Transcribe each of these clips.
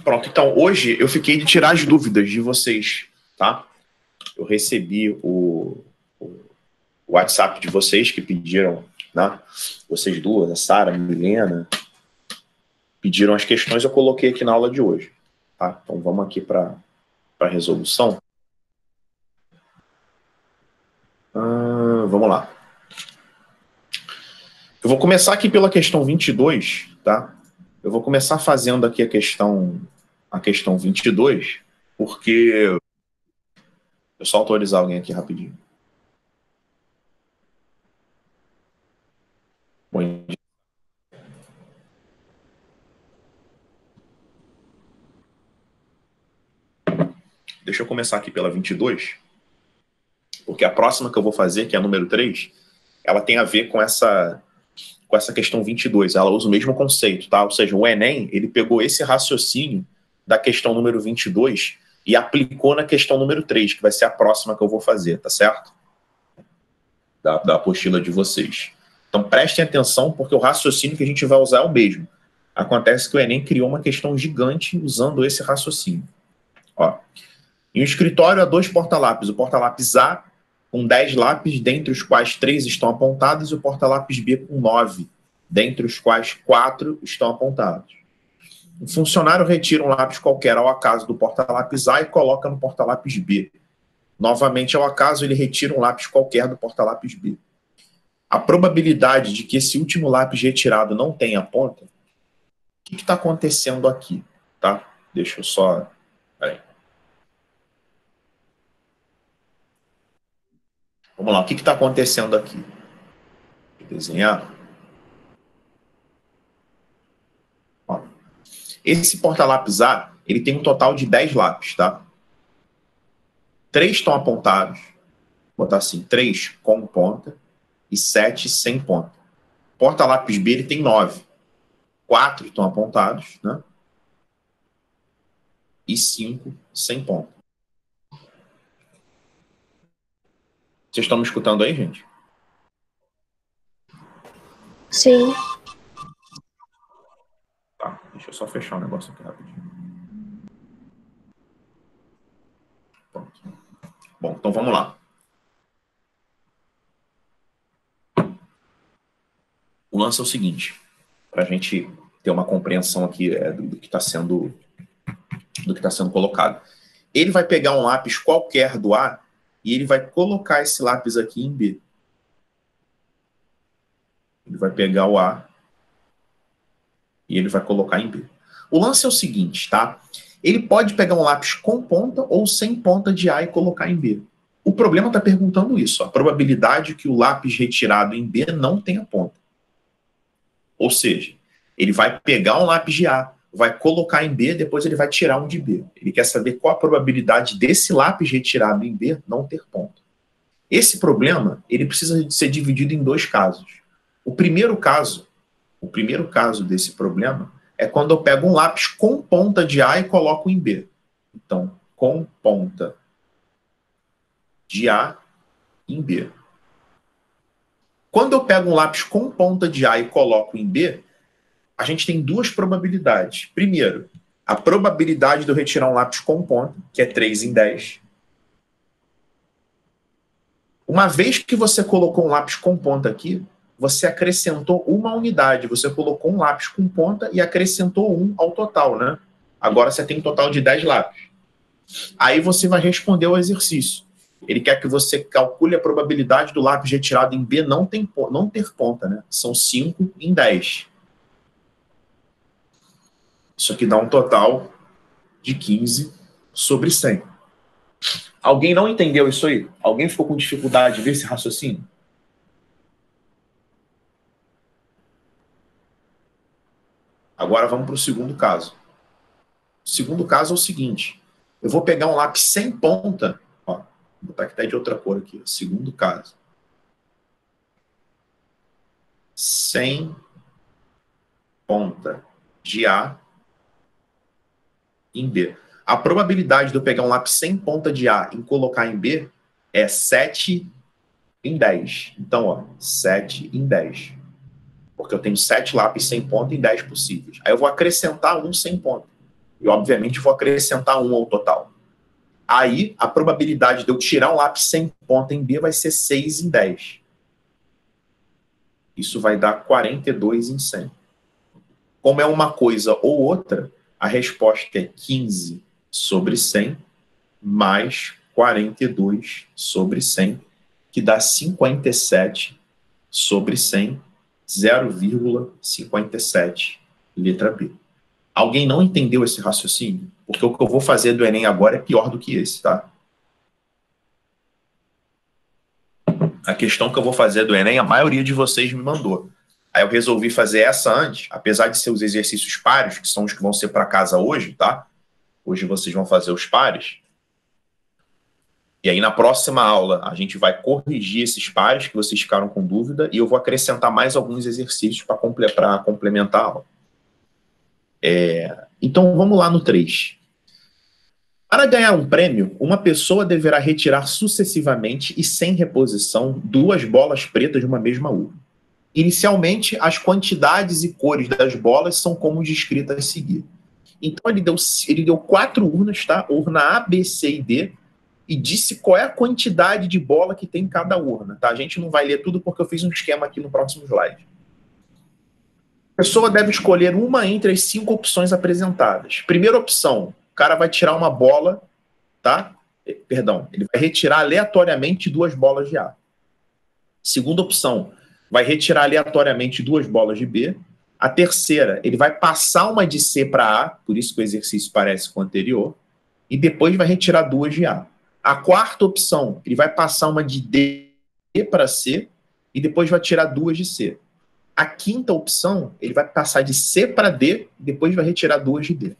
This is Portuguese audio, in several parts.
Pronto, então hoje eu fiquei de tirar as dúvidas de vocês, tá? Eu recebi o WhatsApp de vocês que pediram, né? Vocês duas, a Sara, a Milena, pediram as questões, eu coloquei aqui na aula de hoje, tá? Então vamos aqui para a resolução. Vamos lá. Eu vou começar aqui pela questão 22, tá? Eu vou começar fazendo aqui a questão 22, porque... Deixa eu só autorizar alguém aqui rapidinho. Bom, deixa eu começar aqui pela 22, porque a próxima que eu vou fazer, que é a número 3, ela tem a ver com essa questão 22. Ela usa o mesmo conceito, tá? Ou seja, o Enem, ele pegou esse raciocínio da questão número 22 e aplicou na questão número 3, que vai ser a próxima que eu vou fazer, tá certo? Da apostila de vocês. Então prestem atenção, porque o raciocínio que a gente vai usar é o mesmo. Acontece que o Enem criou uma questão gigante usando esse raciocínio. Ó, em um escritório há 2 porta-lápis. O porta-lápis A com 10 lápis, dentre os quais 3 estão apontados, e o porta-lápis B com 9, dentre os quais 4 estão apontados. O funcionário retira um lápis qualquer ao acaso do porta-lápis A e coloca no porta-lápis B. Novamente, ao acaso, ele retira um lápis qualquer do porta-lápis B. A probabilidade de que esse último lápis retirado não tenha ponta, o que está acontecendo aqui? Tá? Deixa eu só... Peraí. Vamos lá, o que está acontecendo aqui? Vou desenhar. Ó. Esse porta-lápis A, ele tem um total de 10 lápis, tá? 3 estão apontados, vou botar assim, 3 com ponta e 7 sem ponta. Porta-lápis B, ele tem 9. 4 estão apontados, né? E 5 sem ponta. Vocês estão me escutando aí, gente? Sim. Tá, deixa eu só fechar um negócio aqui rapidinho. Pronto. Bom, então vamos lá. O lance é o seguinte, para a gente ter uma compreensão aqui do que está sendo colocado. Ele vai pegar um lápis qualquer do A e ele vai colocar esse lápis aqui em B. Ele vai pegar o A e ele vai colocar em B. O lance é o seguinte, tá? Ele pode pegar um lápis com ponta ou sem ponta de A e colocar em B. O problema está perguntando isso, a probabilidade que o lápis retirado em B não tenha ponta. Ou seja, ele vai pegar um lápis de A, vai colocar em B, depois ele vai tirar um de B. Ele quer saber qual a probabilidade desse lápis retirado em B não ter ponta. Esse problema, ele precisa ser dividido em 2 casos. O primeiro caso desse problema é quando eu pego um lápis com ponta de A e coloco em B. Então, com ponta de A em B. Quando eu pego um lápis com ponta de A e coloco em B, a gente tem 2 probabilidades. Primeiro, a probabilidade de eu retirar um lápis com ponta, que é 3 em 10. Uma vez que você colocou um lápis com ponta aqui, você acrescentou uma unidade. Você colocou um lápis com ponta e acrescentou 1 ao total, né? Agora você tem um total de 10 lápis. Aí você vai responder ao exercício. Ele quer que você calcule a probabilidade do lápis retirado em B não ter ponta, né? São 5 em 10. Isso aqui dá um total de 15 sobre 100. Alguém não entendeu isso aí? Alguém ficou com dificuldade de ver esse raciocínio? Agora vamos para o segundo caso. O segundo caso é o seguinte. Eu vou pegar um lápis sem ponta. Ó, vou botar aqui até de outra cor aqui. Segundo caso. Sem ponta de A em B. A probabilidade de eu pegar um lápis sem ponta de A e colocar em B é 7 em 10. Então, ó, 7 em 10. porque eu tenho 7 lápis sem ponta e 10 possíveis. Aí eu vou acrescentar um sem ponta. E, obviamente, vou acrescentar um ao total. Aí, a probabilidade de eu tirar um lápis sem ponta em B vai ser 6 em 10. Isso vai dar 42 em 100. Como é uma coisa ou outra, a resposta é 15 sobre 100 mais 42 sobre 100, que dá 57 sobre 100, 0,57, letra B. Alguém não entendeu esse raciocínio? Porque o que eu vou fazer do Enem agora é pior do que esse, tá? A questão que eu vou fazer do Enem, a maioria de vocês me mandou. Aí eu resolvi fazer essa antes, apesar de ser os exercícios pares, que são os que vão ser para casa hoje, tá? Hoje vocês vão fazer os pares. E aí na próxima aula a gente vai corrigir esses pares que vocês ficaram com dúvida e eu vou acrescentar mais alguns exercícios para complementar a aula. Então vamos lá no 3. Para ganhar um prêmio, uma pessoa deverá retirar sucessivamente e sem reposição 2 bolas pretas de uma mesma urna. Inicialmente, as quantidades e cores das bolas são como descritas a seguir. Então, ele deu 4 urnas, tá? Urna A, B, C e D, e disse qual é a quantidade de bola que tem em cada urna, tá? A gente não vai ler tudo porque eu fiz um esquema aqui no próximo slide. A pessoa deve escolher uma entre as 5 opções apresentadas. Primeira opção, o cara vai tirar uma bola, tá? Perdão, ele vai retirar aleatoriamente 2 bolas de A. Segunda opção, vai retirar aleatoriamente 2 bolas de B. A terceira, ele vai passar uma de C para A, por isso que o exercício parece com o anterior, e depois vai retirar 2 de A. A quarta opção, ele vai passar uma de D para C e depois vai tirar 2 de C. A quinta opção, ele vai passar de C para D e depois vai retirar 2 de D.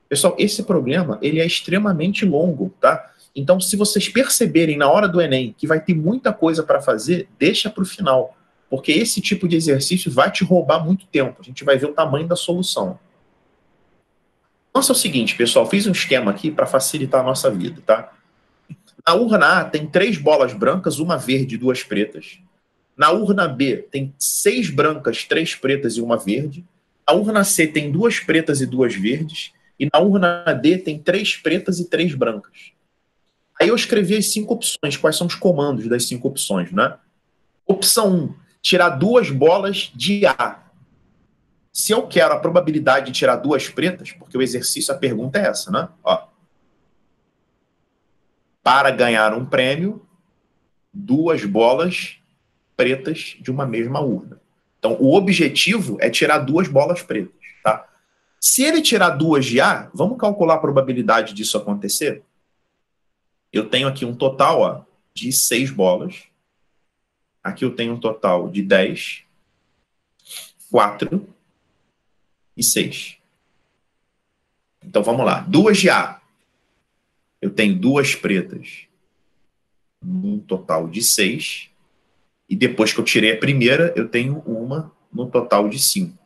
Pessoal, esse problema ele é extremamente longo, tá? Então, se vocês perceberem na hora do Enem que vai ter muita coisa para fazer, deixa para o final, porque esse tipo de exercício vai te roubar muito tempo. A gente vai ver o tamanho da solução. Nossa, é o seguinte, pessoal, fiz um esquema aqui para facilitar a nossa vida, tá? Na urna A tem 3 bolas brancas, uma verde e 2 pretas. Na urna B tem 6 brancas, 3 pretas e uma verde. Na urna C tem 2 pretas e 2 verdes. E na urna D tem 3 pretas e 3 brancas. Aí eu escrevi as 5 opções, quais são os comandos das 5 opções, né? Opção 1, tirar 2 bolas de A. Se eu quero a probabilidade de tirar 2 pretas, porque o exercício, a pergunta é essa, né? Ó. Para ganhar um prêmio, 2 bolas pretas de uma mesma urna. Então, o objetivo é tirar 2 bolas pretas, tá? Se ele tirar 2 de A, vamos calcular a probabilidade disso acontecer? Eu tenho aqui um total, ó, de 6 bolas. Aqui eu tenho um total de 10, 4 e 6. Então, vamos lá. 2 de A. Eu tenho 2 pretas. Um total de 6. E depois que eu tirei a primeira, eu tenho uma no total de 5.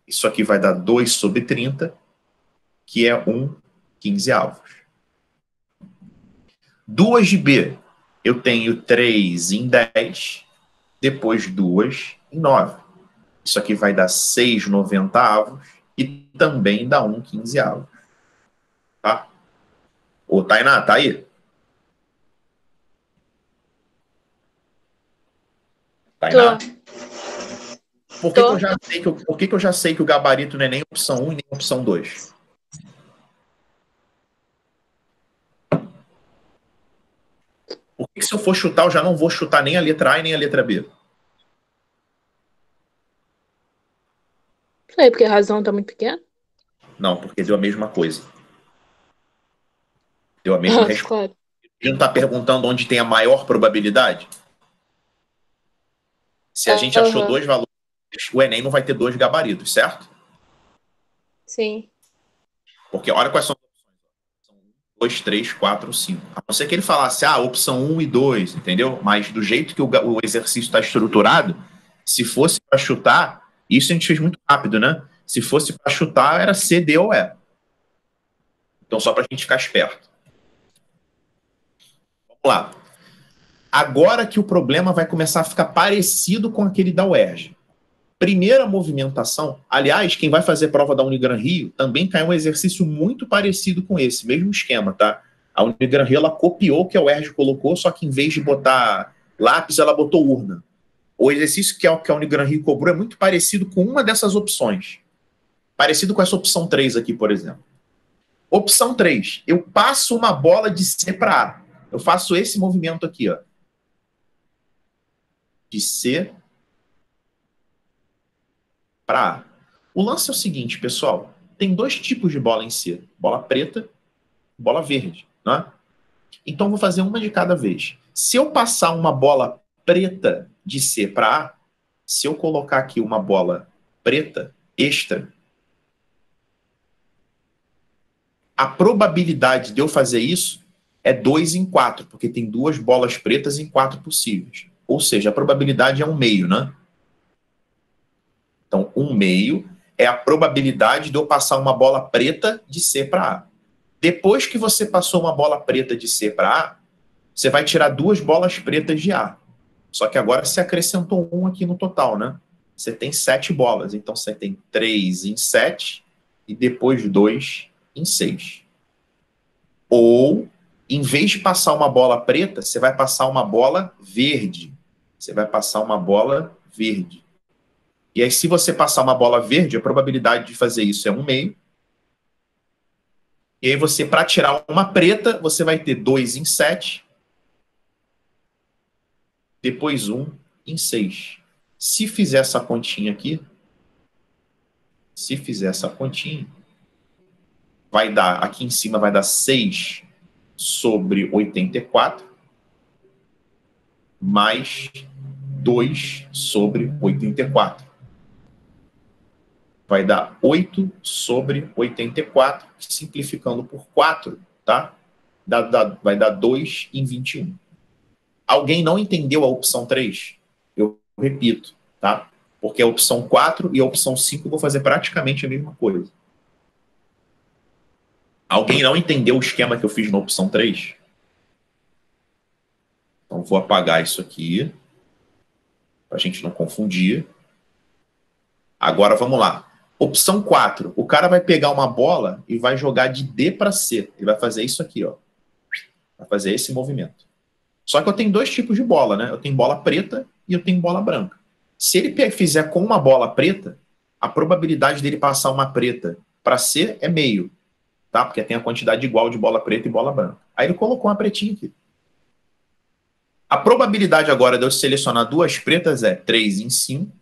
Isso aqui vai dar 2 sobre 30, que é 1/15. 2 de B, eu tenho 3 em 10, depois 2 em 9. Isso aqui vai dar 6/90 e também dá 1/15. Tá? Ô, Tainá, tá aí? Tainá? Tô. Por que eu já sei que o gabarito não é nem opção 1 e nem opção 2? Por que se eu for chutar, eu já não vou chutar nem a letra A e nem a letra B? Sei, porque a razão tá muito pequena. Não, porque deu a mesma coisa. Deu a mesma resposta. Claro. Ele não está perguntando onde tem a maior probabilidade? Se a gente achou 2 valores, o Enem não vai ter 2 gabaritos, certo? Sim. Porque olha quais são as opções. São 2, 3, 4, 5. A não ser que ele falasse, opção 1 e 2, entendeu? Mas do jeito que o exercício está estruturado, se fosse para chutar, isso a gente fez muito rápido, né? Se fosse para chutar, era C, D ou E. Então, só para a gente ficar esperto. Vamos lá. Agora que o problema vai começar a ficar parecido com aquele da UERJ. Primeira movimentação, aliás, quem vai fazer prova da Unigran Rio também caiu um exercício muito parecido com esse, mesmo esquema, tá? A Unigran Rio, ela copiou o que a UERJ colocou, só que em vez de botar lápis, ela botou urna. O exercício que a Unigran Rio cobrou é muito parecido com uma dessas opções. Parecido com essa opção 3 aqui, por exemplo. Opção 3, eu passo uma bola de C para A. Eu faço esse movimento aqui, ó. De C para A. O lance é o seguinte, pessoal. Tem dois tipos de bola em C. Bola preta e bola verde. Né? Então, vou fazer uma de cada vez. Se eu passar uma bola preta de C para A, se eu colocar aqui uma bola preta extra, a probabilidade de eu fazer isso é 2 em 4, porque tem duas bolas pretas em 4 possíveis. Ou seja, a probabilidade é 1/2, né? Então, 1/2 é a probabilidade de eu passar uma bola preta de C para A. Depois que você passou uma bola preta de C para A, você vai tirar duas bolas pretas de A. Só que agora você acrescentou 1 aqui no total, né? Você tem 7 bolas. Então, você tem 3 em 7 e depois 2 em 6. Ou, em vez de passar uma bola preta, você vai passar uma bola verde. Você vai passar uma bola verde. E aí, se você passar uma bola verde, a probabilidade de fazer isso é 1/2. E aí, você, para tirar uma preta, você vai ter 2 em 7, depois 1 em 6. Se fizer essa continha aqui, vai dar, aqui em cima vai dar 6 sobre 84, mais 2 sobre 84. Vai dar 8 sobre 84, simplificando por 4, tá? Vai dar 2 em 21. Alguém não entendeu a opção 3? Eu repito, tá? Porque a opção 4 e a opção 5 eu vou fazer praticamente a mesma coisa. Alguém não entendeu o esquema que eu fiz na opção 3? Então, vou apagar isso aqui, para a gente não confundir. Agora, vamos lá. Opção 4. O cara vai pegar uma bola e vai jogar de D para C. Ele vai fazer isso aqui, ó. Vai fazer esse movimento. Só que eu tenho dois tipos de bola, né? Eu tenho bola preta e eu tenho bola branca. Se ele fizer com uma bola preta, a probabilidade dele passar uma preta para C é meio, tá? Porque tem a quantidade igual de bola preta e bola branca. Aí ele colocou uma pretinha aqui. A probabilidade agora de eu selecionar duas pretas é 3 em 5,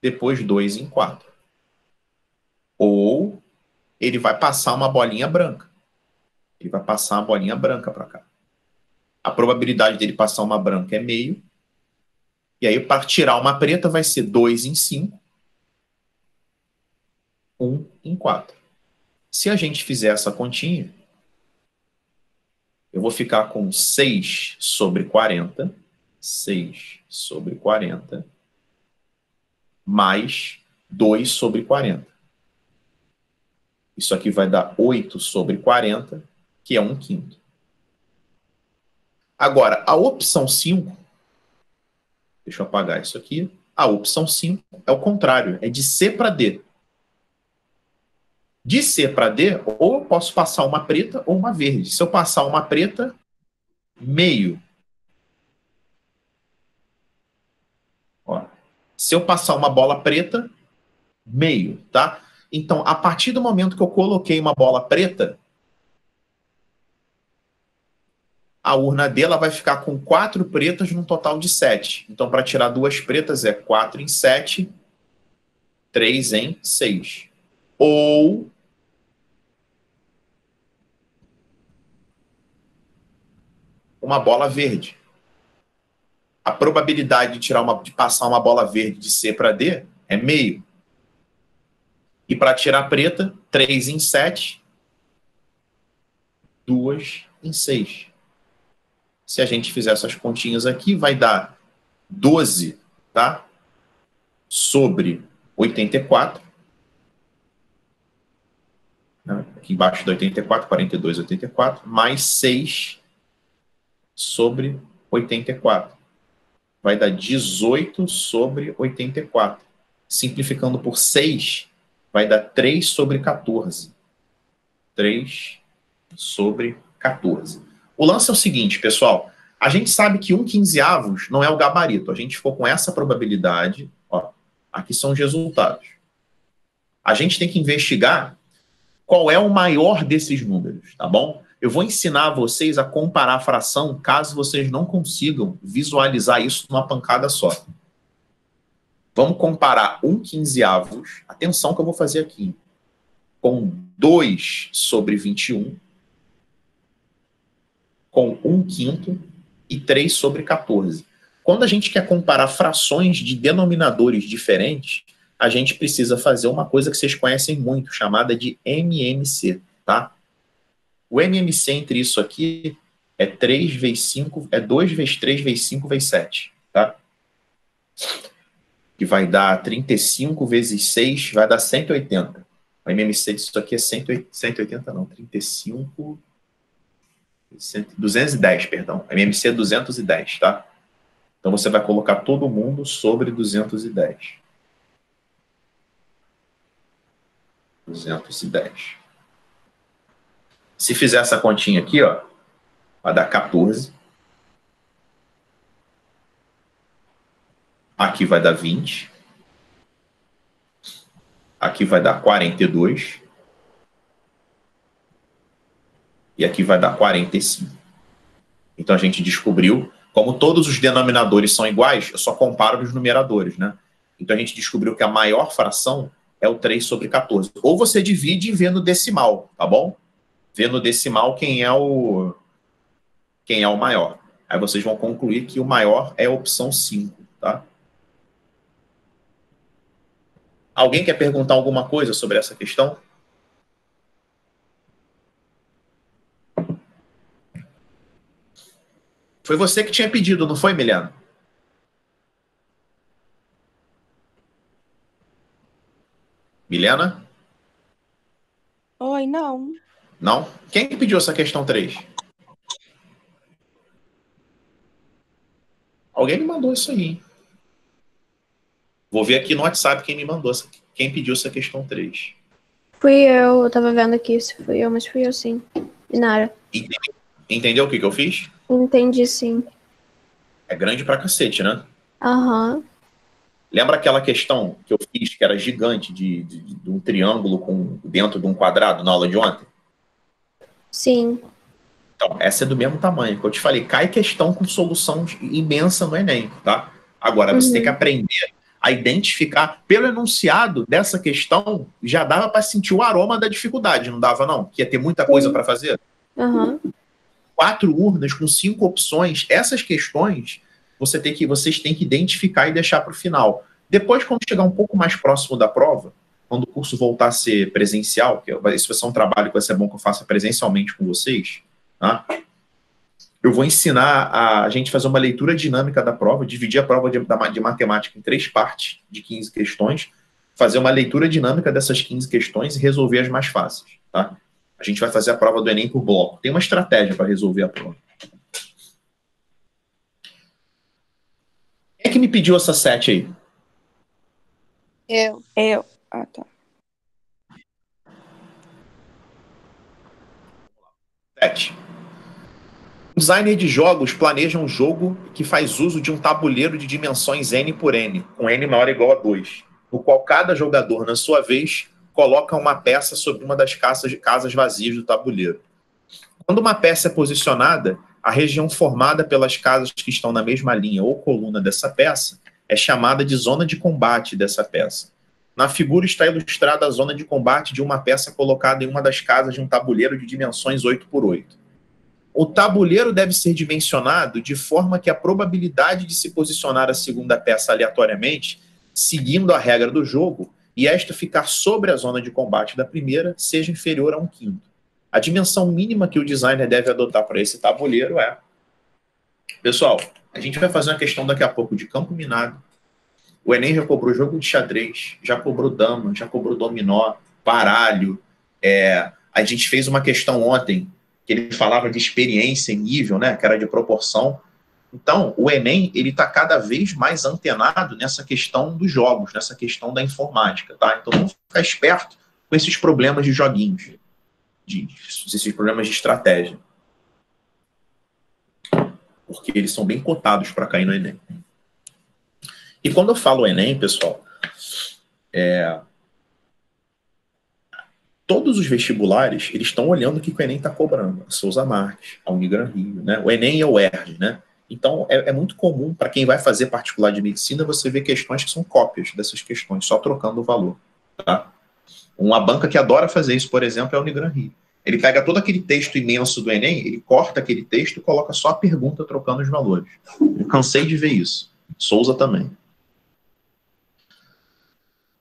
depois 2 em 4. Ou ele vai passar uma bolinha branca. Ele vai passar uma bolinha branca para cá. A probabilidade dele passar uma branca é meio. E aí, para tirar uma preta, vai ser 2 em 5, 1 em 4. Se a gente fizer essa continha, eu vou ficar com 6 sobre 40, 6 sobre 40, mais 2 sobre 40. Isso aqui vai dar 8 sobre 40, que é 1/5. Agora, a opção 5, deixa eu apagar isso aqui, a opção 5 é o contrário, é de C para D. De C para D, ou eu posso passar uma preta ou uma verde. Se eu passar uma preta, meio. Ó. Se eu passar uma bola preta, meio, tá? Então, a partir do momento que eu coloquei uma bola preta, a urna dela vai ficar com 4 pretas num total de 7. Então, para tirar duas pretas é 4 em 7, 3 em 6. Ou uma bola verde. A probabilidade de passar uma bola verde de C para D é meio. E para tirar preta, 3 em 7, 2 em 6. Se a gente fizer essas continhas aqui, vai dar 12, tá? Sobre 84. Né? Aqui embaixo do 84, 42, 84. Mais 6 sobre 84. vai dar 18 sobre 84. Simplificando por 6, vai dar 3 sobre 14. 3 sobre 14. O lance é o seguinte, pessoal. A gente sabe que 1/15 não é o gabarito. A gente ficou com essa probabilidade. Ó, aqui são os resultados. A gente tem que investigar qual é o maior desses números, tá bom? Eu vou ensinar vocês a comparar a fração caso vocês não consigam visualizar isso numa pancada só. Vamos comparar 1/15. Atenção que eu vou fazer aqui. Com 2 sobre 21. Com 1/5 e 3 sobre 14. Quando a gente quer comparar frações de denominadores diferentes, a gente precisa fazer uma coisa que vocês conhecem muito, chamada de MMC, tá? O MMC entre isso aqui é 3 vezes 5, é 2 vezes 3 vezes 5 vezes 7, tá? Que vai dar 35 vezes 6, vai dar 180. O MMC disso aqui é 180 não, 35... 210, perdão. A MMC é 210, tá? Então você vai colocar todo mundo sobre 210. 210. Se fizer essa continha aqui, ó, vai dar 14. Aqui vai dar 20. Aqui vai dar 42. E aqui vai dar 45. Então a gente descobriu, como todos os denominadores são iguais, eu só comparo os numeradores, né? Então a gente descobriu que a maior fração é o 3 sobre 14. Ou você divide e vê no decimal, tá bom? Vê no decimal quem é o maior. Aí vocês vão concluir que o maior é a opção 5, tá? Alguém quer perguntar alguma coisa sobre essa questão? Foi você que tinha pedido, não foi, Milena? Milena? Oi, não. Não? Quem que pediu essa questão 3? Alguém me mandou isso aí, hein? Vou ver aqui no WhatsApp quem me mandou, quem pediu essa questão 3. Fui eu tava vendo aqui se fui eu, mas fui eu sim. Inara. Entendeu o que eu fiz? Entendi sim. É grande pra cacete, né? Aham. Lembra aquela questão que eu fiz, que era gigante, de um triângulo dentro de um quadrado na aula de ontem? Sim. Então, essa é do mesmo tamanho. Que eu te falei, cai questão com solução imensa no Enem, tá? Agora, você tem que aprender a identificar. Pelo enunciado dessa questão, já dava para sentir o aroma da dificuldade, não dava, não? Que ia ter muita coisa para fazer? Aham. 4 urnas com 5 opções. Essas questões vocês têm que identificar e deixar para o final. Depois, quando chegar um pouco mais próximo da prova, quando o curso voltar a ser presencial, que isso vai ser um trabalho que vai ser bom que eu faça presencialmente com vocês, tá? Eu vou ensinar a gente fazer uma leitura dinâmica da prova, dividir a prova de matemática em 3 partes de 15 questões, fazer uma leitura dinâmica dessas 15 questões e resolver as mais fáceis, tá? A gente vai fazer a prova do Enem por bloco. Tem uma estratégia para resolver a prova. Quem é que me pediu essa 7 aí? Eu. Ah, tá. 7. O designer de jogos planeja um jogo que faz uso de um tabuleiro de dimensões n por n, com n maior ou igual a 2, no qual cada jogador, na sua vez, coloca uma peça sobre uma das casas vazias do tabuleiro. Quando uma peça é posicionada, a região formada pelas casas que estão na mesma linha ou coluna dessa peça é chamada de zona de combate dessa peça. Na figura está ilustrada a zona de combate de uma peça colocada em uma das casas de um tabuleiro de dimensões 8 por 8. O tabuleiro deve ser dimensionado de forma que a probabilidade de se posicionar a segunda peça aleatoriamente, seguindo a regra do jogo, e esta ficar sobre a zona de combate da primeira, seja inferior a 1/5. A dimensão mínima que o designer deve adotar para esse tabuleiro é... Pessoal, a gente vai fazer uma questão daqui a pouco de campo minado. O Enem já cobrou jogo de xadrez, já cobrou dama, já cobrou dominó, baralho. A gente fez uma questão ontem que ele falava de experiência em nível, né, que era de proporção. Então, o Enem, ele está cada vez mais antenado nessa questão dos jogos, nessa questão da informática, tá? Então, vamos ficar esperto com esses problemas de joguinhos, esses problemas de estratégia. Porque eles são bem cotados para cair no Enem. E quando eu falo Enem, pessoal, todos os vestibulares, eles estão olhando o que o Enem está cobrando. A Souza Marques, a Unigran Rio, né? O Enem e o UERJ, né? Então, é muito comum, para quem vai fazer particular de medicina, você ver questões que são cópias dessas questões, só trocando o valor. Tá? Uma banca que adora fazer isso, por exemplo, é a Unigran Rio. Ele pega todo aquele texto imenso do Enem, ele corta aquele texto e coloca só a pergunta trocando os valores. Eu cansei de ver isso. Souza também.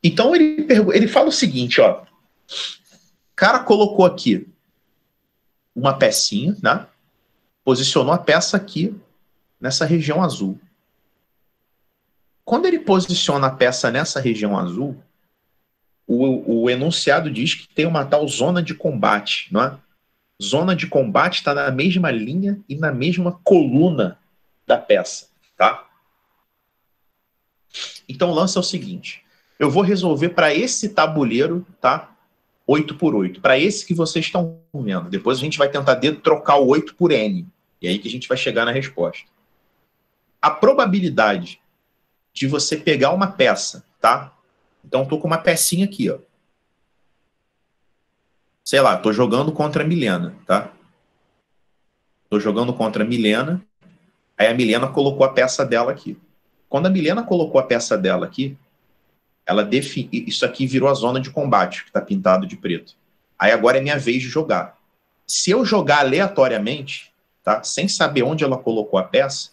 Então, ele fala o seguinte, ó. O cara colocou aqui uma pecinha, né? Posicionou a peça aqui, nessa região azul. Quando ele posiciona a peça nessa região azul, o enunciado diz que tem uma tal zona de combate, não é? Zona de combate está na mesma linha e na mesma coluna da peça, tá? Então o lance é o seguinte, eu vou resolver para esse tabuleiro, tá? 8 por 8, para esse que vocês estão vendo. Depois a gente vai tentar trocar o 8 por N, e aí que a gente vai chegar na resposta. A probabilidade de você pegar uma peça, tá? Então, estou com uma pecinha aqui, ó. Sei lá, estou jogando contra a Milena, tá? Estou jogando contra a Milena, aí a Milena colocou a peça dela aqui. Quando a Milena colocou a peça dela aqui, isso aqui virou a zona de combate, que está pintado de preto. Aí agora é minha vez de jogar. Se eu jogar aleatoriamente, tá? Sem saber onde ela colocou a peça,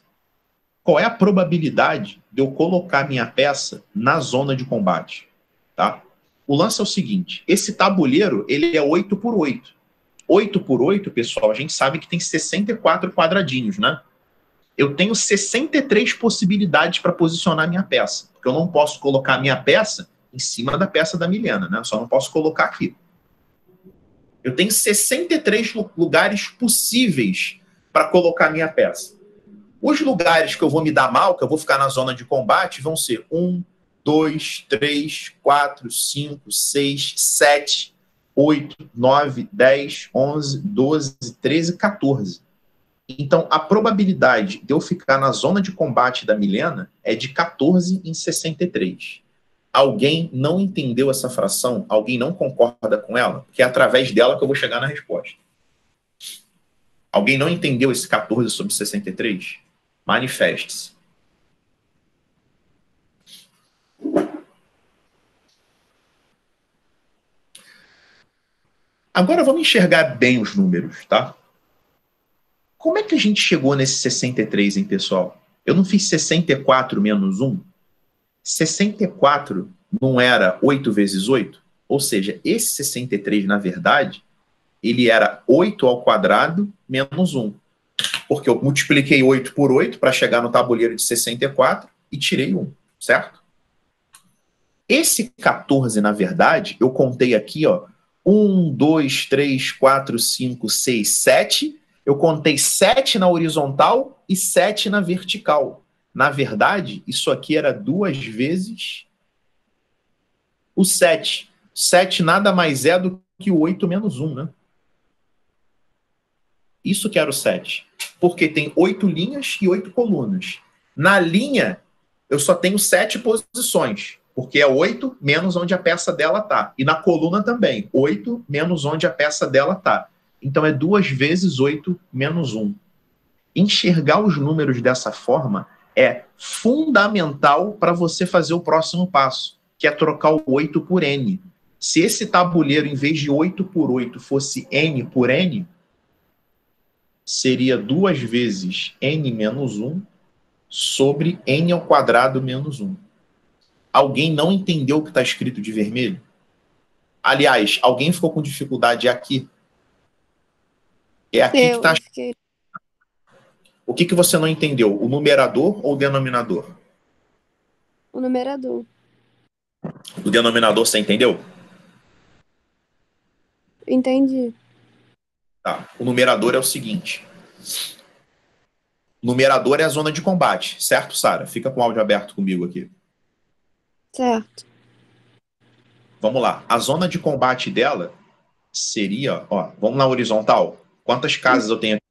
qual é a probabilidade de eu colocar minha peça na zona de combate? Tá? O lance é o seguinte, esse tabuleiro, ele é 8 por 8. 8 por 8, pessoal, a gente sabe que tem 64 quadradinhos, né? Eu tenho 63 possibilidades para posicionar minha peça, porque eu não posso colocar minha peça em cima da peça da Milena, né? Eu só não posso colocar aqui. Eu tenho 63 lugares possíveis para colocar minha peça. Os lugares que eu vou me dar mal, que eu vou ficar na zona de combate, vão ser 1, 2, 3, 4, 5, 6, 7, 8, 9, 10, 11, 12, 13, 14. Então, a probabilidade de eu ficar na zona de combate da Milena é de 14 em 63. Alguém não entendeu essa fração? Alguém não concorda com ela? Porque é através dela que eu vou chegar na resposta. Alguém não entendeu esse 14 sobre 63? Manifeste-se. Agora vamos enxergar bem os números, tá? Como é que a gente chegou nesse 63, hein, pessoal? Eu não fiz 64 menos 1? 64 não era 8 vezes 8? Ou seja, esse 63, na verdade, ele era 8 ao quadrado menos 1. Porque eu multipliquei 8 por 8 para chegar no tabuleiro de 64 e tirei 1, certo? Esse 14, na verdade, eu contei aqui, ó, 1, 2, 3, 4, 5, 6, 7. Eu contei 7 na horizontal e 7 na vertical. Na verdade, isso aqui era 2 vezes o 7. 7 nada mais é do que o 8 menos 1, né? Isso que era o 7. Porque tem 8 linhas e 8 colunas. Na linha, eu só tenho 7 posições, porque é 8 menos onde a peça dela está. E na coluna também, 8 menos onde a peça dela está. Então é 2 vezes 8 menos 1. Enxergar os números dessa forma é fundamental para você fazer o próximo passo, que é trocar o 8 por N. Se esse tabuleiro, em vez de 8 por 8, fosse N por N, seria 2 vezes N menos 1 sobre N ao quadrado menos 1. Alguém não entendeu o que está escrito de vermelho? Aliás, alguém ficou com dificuldade aqui? É aqui que está. O que você não entendeu? O numerador ou o denominador? O numerador. O denominador você entendeu? Entendi. Tá. O numerador é o seguinte. Numerador é a zona de combate, certo, Sara? Fica com o áudio aberto comigo aqui. Certo. Vamos lá. A zona de combate dela seria, ó, vamos na horizontal. Quantas casas eu tenho aqui?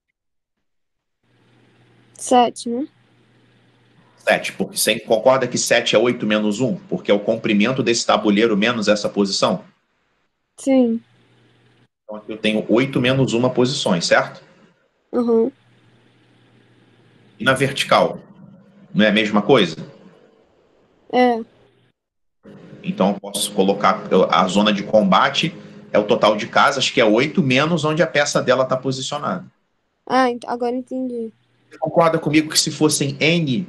7, né? 7, porque você concorda que 7 é 8 menos 1? Porque é o comprimento desse tabuleiro menos essa posição. Sim. Então aqui eu tenho 8 menos 1 posições, certo? Uhum. E na vertical? Não é a mesma coisa? É. Então eu posso colocar a zona de combate é o total de casas, que é 8 menos onde a peça dela está posicionada. Ah, agora entendi. Você concorda comigo que se fossem N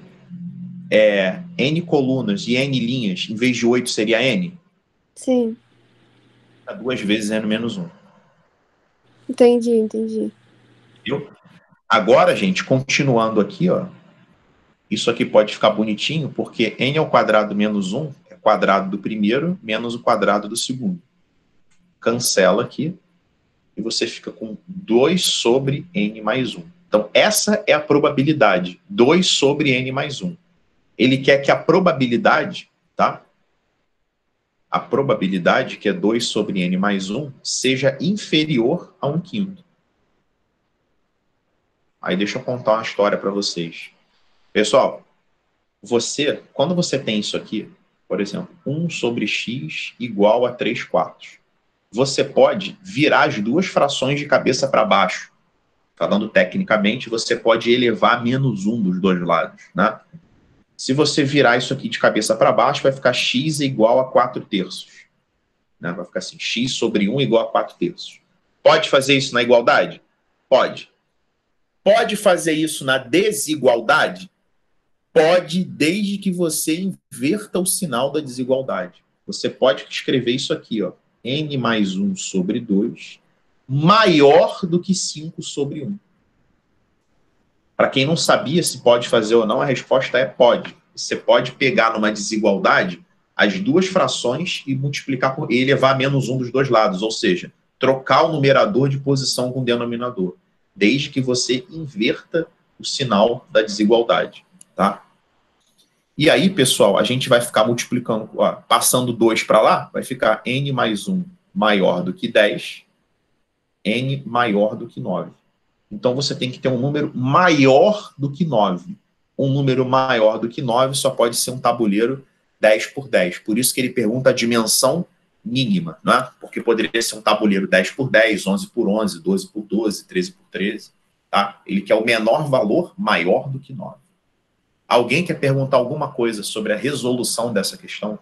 colunas e N linhas, em vez de 8 seria N? Sim. 2 vezes N menos 1. Entendi. Viu? Agora, gente, continuando aqui, ó, isso aqui pode ficar bonitinho, porque N ao quadrado menos 1 é quadrado do primeiro menos o quadrado do segundo. Cancela aqui e você fica com 2 sobre N mais 1. Então, essa é a probabilidade, 2 sobre N mais 1. Ele quer que a probabilidade, tá? A probabilidade, que é 2 sobre N mais 1, seja inferior a 1/5. Aí deixa eu contar uma história para vocês. Pessoal, quando você tem isso aqui, por exemplo, 1 sobre x igual a 3/4, você pode virar as duas frações de cabeça para baixo. Falando tecnicamente, você pode elevar menos 1 dos dois lados, né? Se você virar isso aqui de cabeça para baixo, vai ficar x igual a 4/3. Né? Vai ficar assim, x sobre 1 igual a 4/3. Pode fazer isso na igualdade? Pode. Pode fazer isso na desigualdade? Pode, desde que você inverta o sinal da desigualdade. Você pode escrever isso aqui, ó, n mais 1 sobre 2 maior do que 5 sobre 1. Para quem não sabia se pode fazer ou não, a resposta é pode. Você pode pegar numa desigualdade as duas frações e multiplicar e elevar menos 1 dos dois lados, ou seja, trocar o numerador de posição com o denominador, desde que você inverta o sinal da desigualdade, tá? E aí, pessoal, a gente vai ficar multiplicando, ó, passando 2 para lá, vai ficar n mais 1 maior do que 10, n maior do que 9. Então, você tem que ter um número maior do que 9. Um número maior do que 9 só pode ser um tabuleiro 10 por 10. Por isso que ele pergunta a dimensão mínima, né? Porque poderia ser um tabuleiro 10 por 10, 11 por 11, 12 por 12, 13 por 13. Tá? Ele quer o menor valor maior do que 9. Alguém quer perguntar alguma coisa sobre a resolução dessa questão?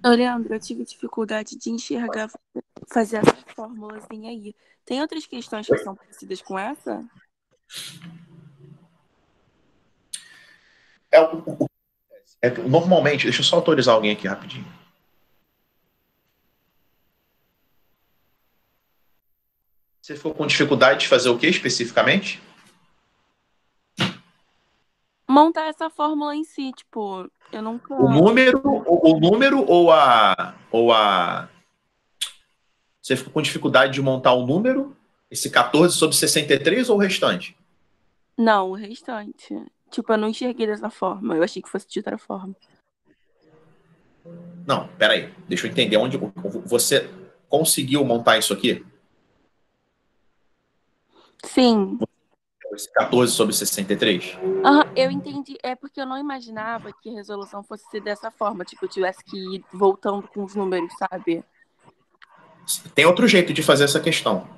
Ô, Leandro, eu tive dificuldade de enxergar fazer essa fórmulazinha aí. Tem outras questões que são parecidas com essa? Normalmente, deixa eu só autorizar alguém aqui rapidinho. Você ficou com dificuldade de fazer o que especificamente? Montar essa fórmula em si, tipo, eu nunca... O número ou a... Você ficou com dificuldade de montar o número, esse 14 sobre 63 ou o restante? Não, o restante. Tipo, eu não enxerguei dessa forma. Eu achei que fosse de outra forma. Não, peraí. Deixa eu entender onde... Você conseguiu montar isso aqui? Sim. Esse 14 sobre 63? Eu entendi. É porque eu não imaginava que a resolução fosse ser dessa forma. Tipo, eu tivesse que ir voltando com os números, sabe? Tem outro jeito de fazer essa questão.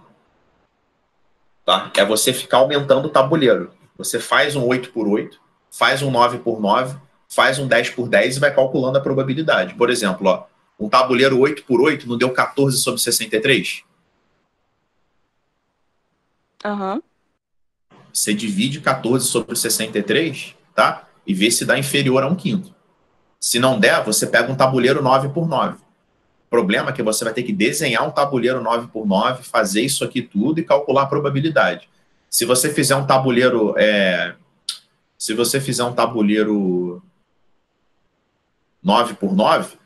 Tá? É você ficar aumentando o tabuleiro. Você faz um 8 por 8, faz um 9 por 9, faz um 10 por 10 e vai calculando a probabilidade. Por exemplo, ó, um tabuleiro 8 por 8 não deu 14 sobre 63? Aham. Você divide 14 sobre 63, tá? E vê se dá inferior a 1/5. Se não der, você pega um tabuleiro 9 por 9. O problema é que você vai ter que desenhar um tabuleiro 9 por 9, fazer isso aqui tudo e calcular a probabilidade. Se você fizer um tabuleiro... Se você fizer um tabuleiro 9 por 9,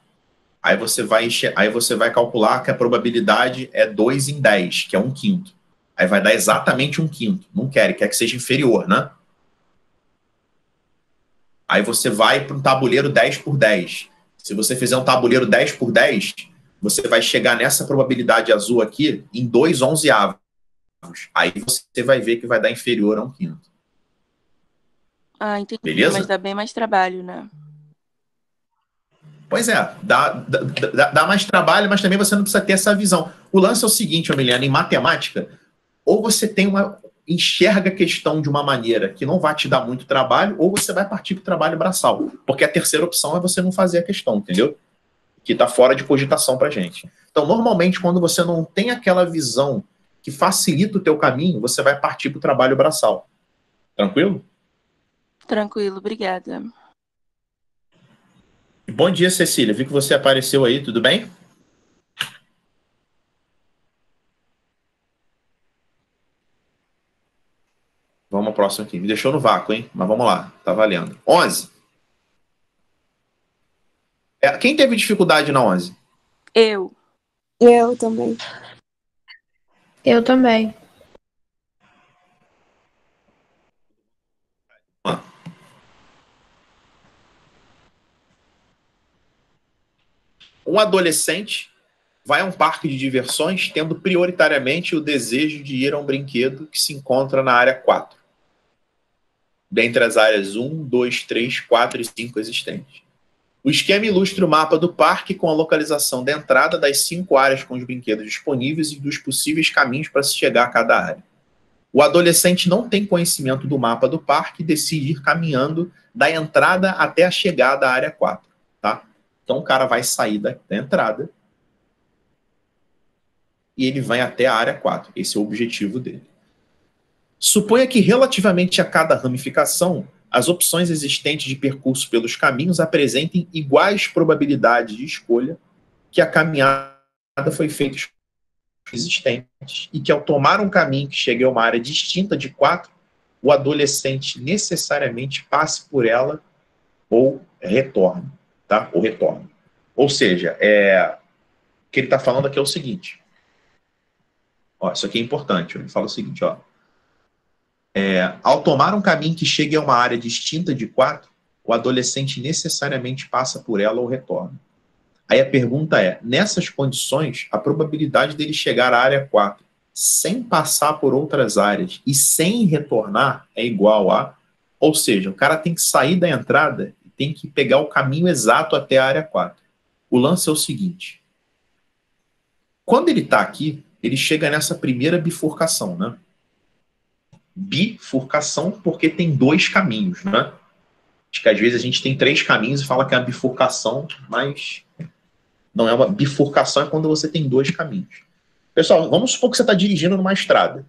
Aí você vai calcular que a probabilidade é 2 em 10, que é 1/5. Aí vai dar exatamente 1/5. Não quer que seja inferior, né? Aí você vai para um tabuleiro 10 por 10. Se você fizer um tabuleiro 10 por 10, você vai chegar nessa probabilidade azul aqui em 2/11. Aí você vai ver que vai dar inferior a 1/5. Ah, entendi. Beleza? Mas dá bem mais trabalho, né? Pois é, dá mais trabalho, mas também você não precisa ter essa visão. O lance é o seguinte, Emiliano, em matemática, ou você enxerga a questão de uma maneira que não vai te dar muito trabalho, ou você vai partir para o trabalho braçal. Porque a terceira opção é você não fazer a questão, entendeu? Que está fora de cogitação para gente. Então, normalmente, quando você não tem aquela visão que facilita o teu caminho, você vai partir para o trabalho braçal. Tranquilo? Tranquilo, obrigada. Bom dia, Cecília. Vi que você apareceu aí, tudo bem? Vamos ao próximo aqui. Me deixou no vácuo, hein? Mas vamos lá, tá valendo. 11. Quem teve dificuldade na 11? Eu. Eu também. Eu também. Um adolescente vai a um parque de diversões tendo prioritariamente o desejo de ir a um brinquedo que se encontra na área 4, dentre as áreas 1, 2, 3, 4 e 5 existentes. O esquema ilustra o mapa do parque com a localização da entrada das 5 áreas com os brinquedos disponíveis e dos possíveis caminhos para se chegar a cada área. O adolescente não tem conhecimento do mapa do parque e decide ir caminhando da entrada até a chegada à área 4. Tá? Então o cara vai sair da entrada e ele vai até a área 4. Esse é o objetivo dele. Suponha que, relativamente a cada ramificação, as opções existentes de percurso pelos caminhos apresentem iguais probabilidades de escolha, que a caminhada foi feita existentes e que, ao tomar um caminho que chegue a uma área distinta de 4, o adolescente necessariamente passe por ela ou retorne. Tá? Ou retorne. Ou seja, o que ele está falando aqui é o seguinte. Ó, isso aqui é importante. Ele fala o seguinte, ó. Ao tomar um caminho que chegue a uma área distinta de 4, o adolescente necessariamente passa por ela ou retorna. Aí a pergunta é, nessas condições, a probabilidade dele chegar à área 4 sem passar por outras áreas e sem retornar é igual a... Ou seja, o cara tem que sair da entrada e tem que pegar o caminho exato até a área 4. O lance é o seguinte. Quando ele está aqui, ele chega nessa primeira bifurcação, né? Bifurcação porque tem 2 caminhos, né? Acho que às vezes a gente tem 3 caminhos e fala que é uma bifurcação, mas não é uma bifurcação, é quando você tem 2 caminhos. Pessoal, vamos supor que você está dirigindo numa estrada.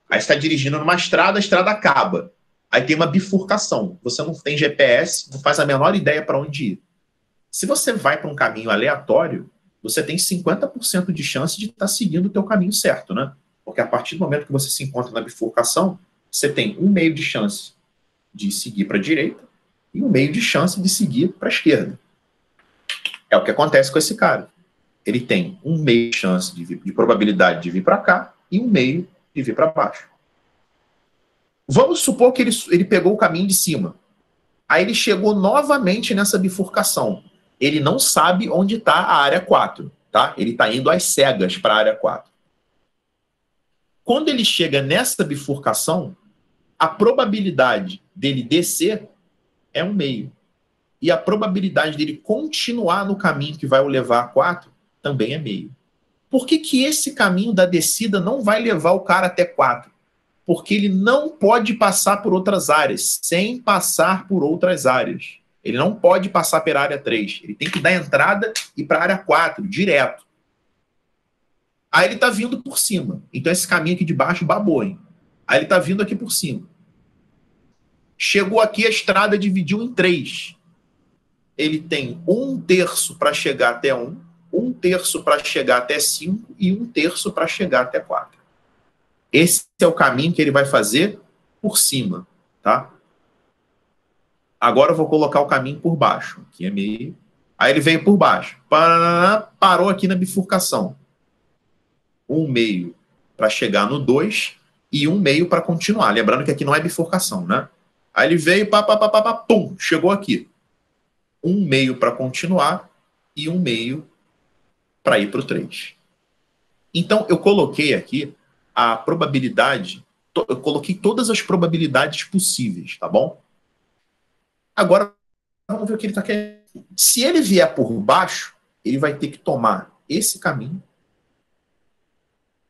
Aí você está dirigindo numa estrada, a estrada acaba. Aí tem uma bifurcação. Você não tem GPS, não faz a menor ideia para onde ir. Se você vai para um caminho aleatório, você tem 50% de chance de estar seguindo o teu caminho certo, né? Porque a partir do momento que você se encontra na bifurcação, você tem 1/2 de chance de seguir para a direita e 1/2 de chance de seguir para a esquerda. É o que acontece com esse cara. Ele tem 1/2 de chance de probabilidade de vir para cá e 1/2 de vir para baixo. Vamos supor que ele pegou o caminho de cima. Aí ele chegou novamente nessa bifurcação. Ele não sabe onde está a área 4. Tá? Ele está indo às cegas para a área 4. Quando ele chega nessa bifurcação, a probabilidade dele descer é 1/2. E a probabilidade dele continuar no caminho que vai o levar a 4 também é 1/2. Por que esse caminho da descida não vai levar o cara até 4? Porque ele não pode passar por outras áreas, sem passar por outras áreas. Ele não pode passar pela área 3. Ele tem que dar entrada e ir para a área 4, direto. Aí ele está vindo por cima. Então esse caminho aqui de baixo babou, hein? Aí ele está vindo aqui por cima. Chegou aqui, a estrada dividiu em 3. Ele tem 1/3 para chegar até 1, 1/3 para chegar até 5 e 1/3 para chegar até 4. Esse é o caminho que ele vai fazer por cima, tá? Agora eu vou colocar o caminho por baixo. Aqui é 1/2, Aí ele veio por baixo. Parou aqui na bifurcação. 1,5 para chegar no 2 e 1,5 para continuar. Lembrando que aqui não é bifurcação, né? Aí ele veio, pum, chegou aqui. 1,5 para continuar e 1,5 para ir para o 3. Então, eu coloquei aqui a probabilidade, eu coloquei todas as probabilidades possíveis, tá bom? Agora, vamos ver o que ele está querendo. Se ele vier por baixo, ele vai ter que tomar esse caminho,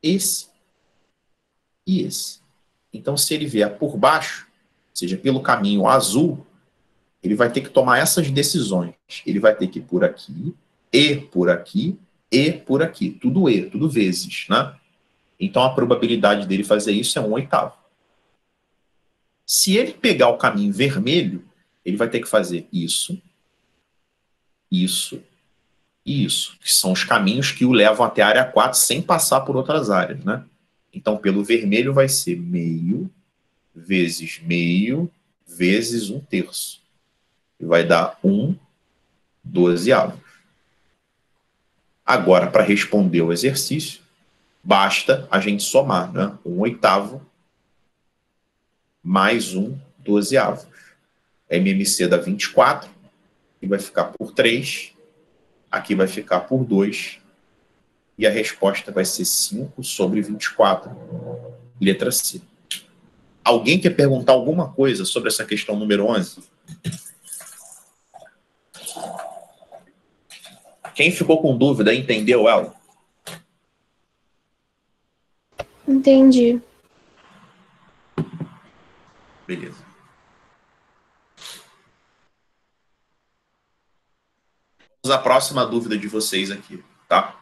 esse e esse. Então, se ele vier por baixo, seja pelo caminho azul, ele vai ter que tomar essas decisões. Ele vai ter que ir por aqui, e por aqui, e por aqui. Tudo e, tudo vezes, né? Então, a probabilidade dele fazer isso é 1/8. Se ele pegar o caminho vermelho, ele vai ter que fazer isso, isso e isso, que são os caminhos que o levam até a área 4 sem passar por outras áreas, né? Então, pelo vermelho vai ser meio vezes 1/3. E vai dar 1/12. Agora, para responder o exercício, basta a gente somar, né? 1/8 mais 1/12. MMC dá 24, e vai ficar por 3, aqui vai ficar por 2, e a resposta vai ser 5/24, letra C. Alguém quer perguntar alguma coisa sobre essa questão número 11? Quem ficou com dúvida, entendeu ela? Entendi. Beleza. Vamos à próxima dúvida de vocês aqui, tá?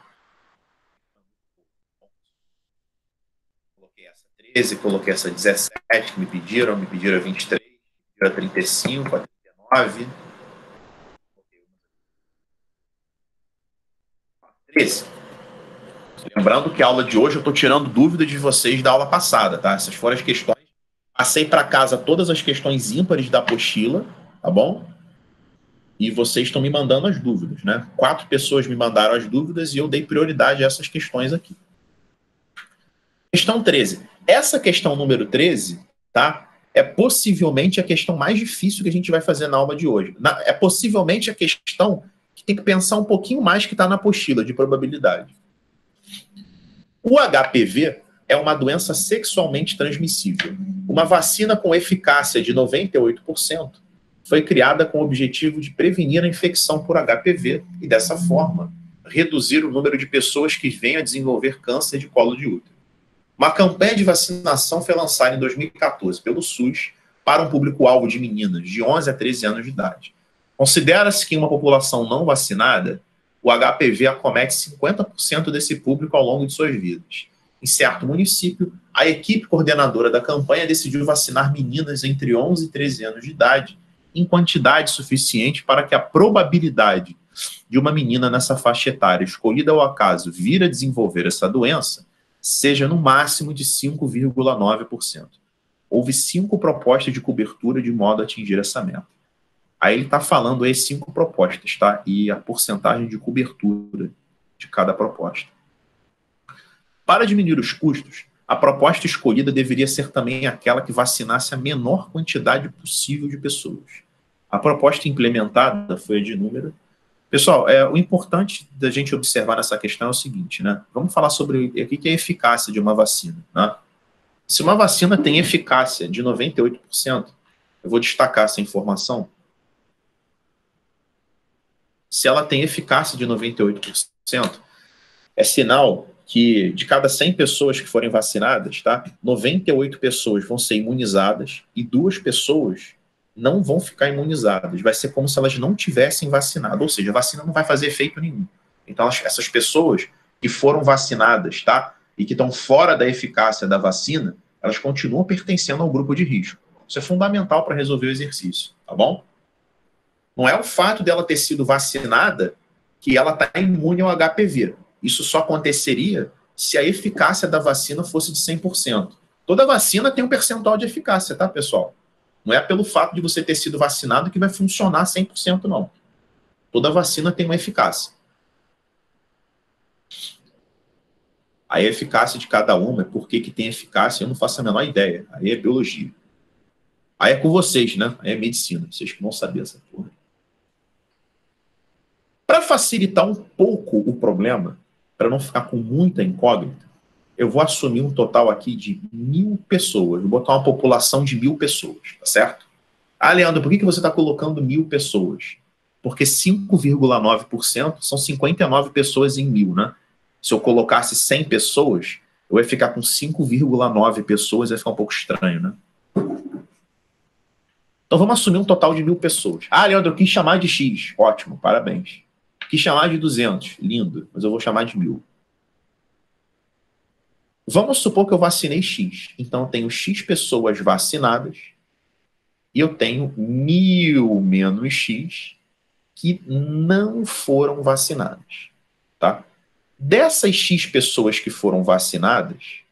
Coloquei essa 13, coloquei essa 17, que me pediram a 23, me pediram a 35, a 39. 13. Lembrando que a aula de hoje eu estou tirando dúvida de vocês da aula passada, tá? Essas foram as questões. Passei para casa todas as questões ímpares da apostila, tá bom? E vocês estão me mandando as dúvidas, né? 4 pessoas me mandaram as dúvidas e eu dei prioridade a essas questões aqui. Questão 13. Essa questão número 13, tá? É possivelmente a questão mais difícil que a gente vai fazer na aula de hoje. É possivelmente a questão que tem que pensar um pouquinho mais que está na apostila de probabilidade. O HPV é uma doença sexualmente transmissível. Uma vacina com eficácia de 98% foi criada com o objetivo de prevenir a infecção por HPV e, dessa forma, reduzir o número de pessoas que venham a desenvolver câncer de colo de útero. Uma campanha de vacinação foi lançada em 2014 pelo SUS para um público-alvo de meninas de 11 a 13 anos de idade. Considera-se que em uma população não vacinada, o HPV acomete 50% desse público ao longo de suas vidas. Em certo município, a equipe coordenadora da campanha decidiu vacinar meninas entre 11 e 13 anos de idade em quantidade suficiente para que a probabilidade de uma menina nessa faixa etária escolhida ao acaso vir a desenvolver essa doença seja no máximo de 5,9%. Houve 5 propostas de cobertura de modo a atingir essa meta. Aí ele está falando aí 5 propostas, tá? E a porcentagem de cobertura de cada proposta. Para diminuir os custos, a proposta escolhida deveria ser também aquela que vacinasse a menor quantidade possível de pessoas. A proposta implementada foi a de número. Pessoal, o importante da gente observar nessa questão é o seguinte, né? Vamos falar sobre o que é a eficácia de uma vacina, né? Se uma vacina tem eficácia de 98%, eu vou destacar essa informação. Se ela tem eficácia de 98%, é sinal que de cada 100 pessoas que forem vacinadas, tá? 98 pessoas vão ser imunizadas e 2 pessoas não vão ficar imunizadas. Vai ser como se elas não tivessem vacinado, ou seja, a vacina não vai fazer efeito nenhum. Então, essas pessoas que foram vacinadas, tá? E que estão fora da eficácia da vacina, elas continuam pertencendo ao grupo de risco. Isso é fundamental para resolver o exercício, tá bom? Não é o fato dela ter sido vacinada que ela está imune ao HPV. Isso só aconteceria se a eficácia da vacina fosse de 100%. Toda vacina tem um percentual de eficácia, tá, pessoal? Não é pelo fato de você ter sido vacinado que vai funcionar 100%, não. Toda vacina tem uma eficácia. Aí a eficácia de cada uma, por que tem eficácia, eu não faço a menor ideia. Aí é biologia. Aí é com vocês, né? Aí é medicina. Vocês que vão saber essa porra. Para facilitar um pouco o problema, para não ficar com muita incógnita, eu vou assumir um total aqui de 1.000 pessoas. Vou botar uma população de 1.000 pessoas, tá certo? Ah, Leandro, por que você está colocando 1.000 pessoas? Porque 5,9% são 59 pessoas em 1.000, né? Se eu colocasse 100 pessoas, eu ia ficar com 5,9 pessoas, ia ficar um pouco estranho, né? Então vamos assumir um total de 1.000 pessoas. Ah, Leandro, eu quis chamar de X. Ótimo, parabéns. Quis chamar de 200. Lindo, mas eu vou chamar de 1.000. Vamos supor que eu vacinei X. Então eu tenho X pessoas vacinadas e eu tenho 1.000 menos X que não foram vacinadas, tá? Dessas X pessoas que foram vacinadas,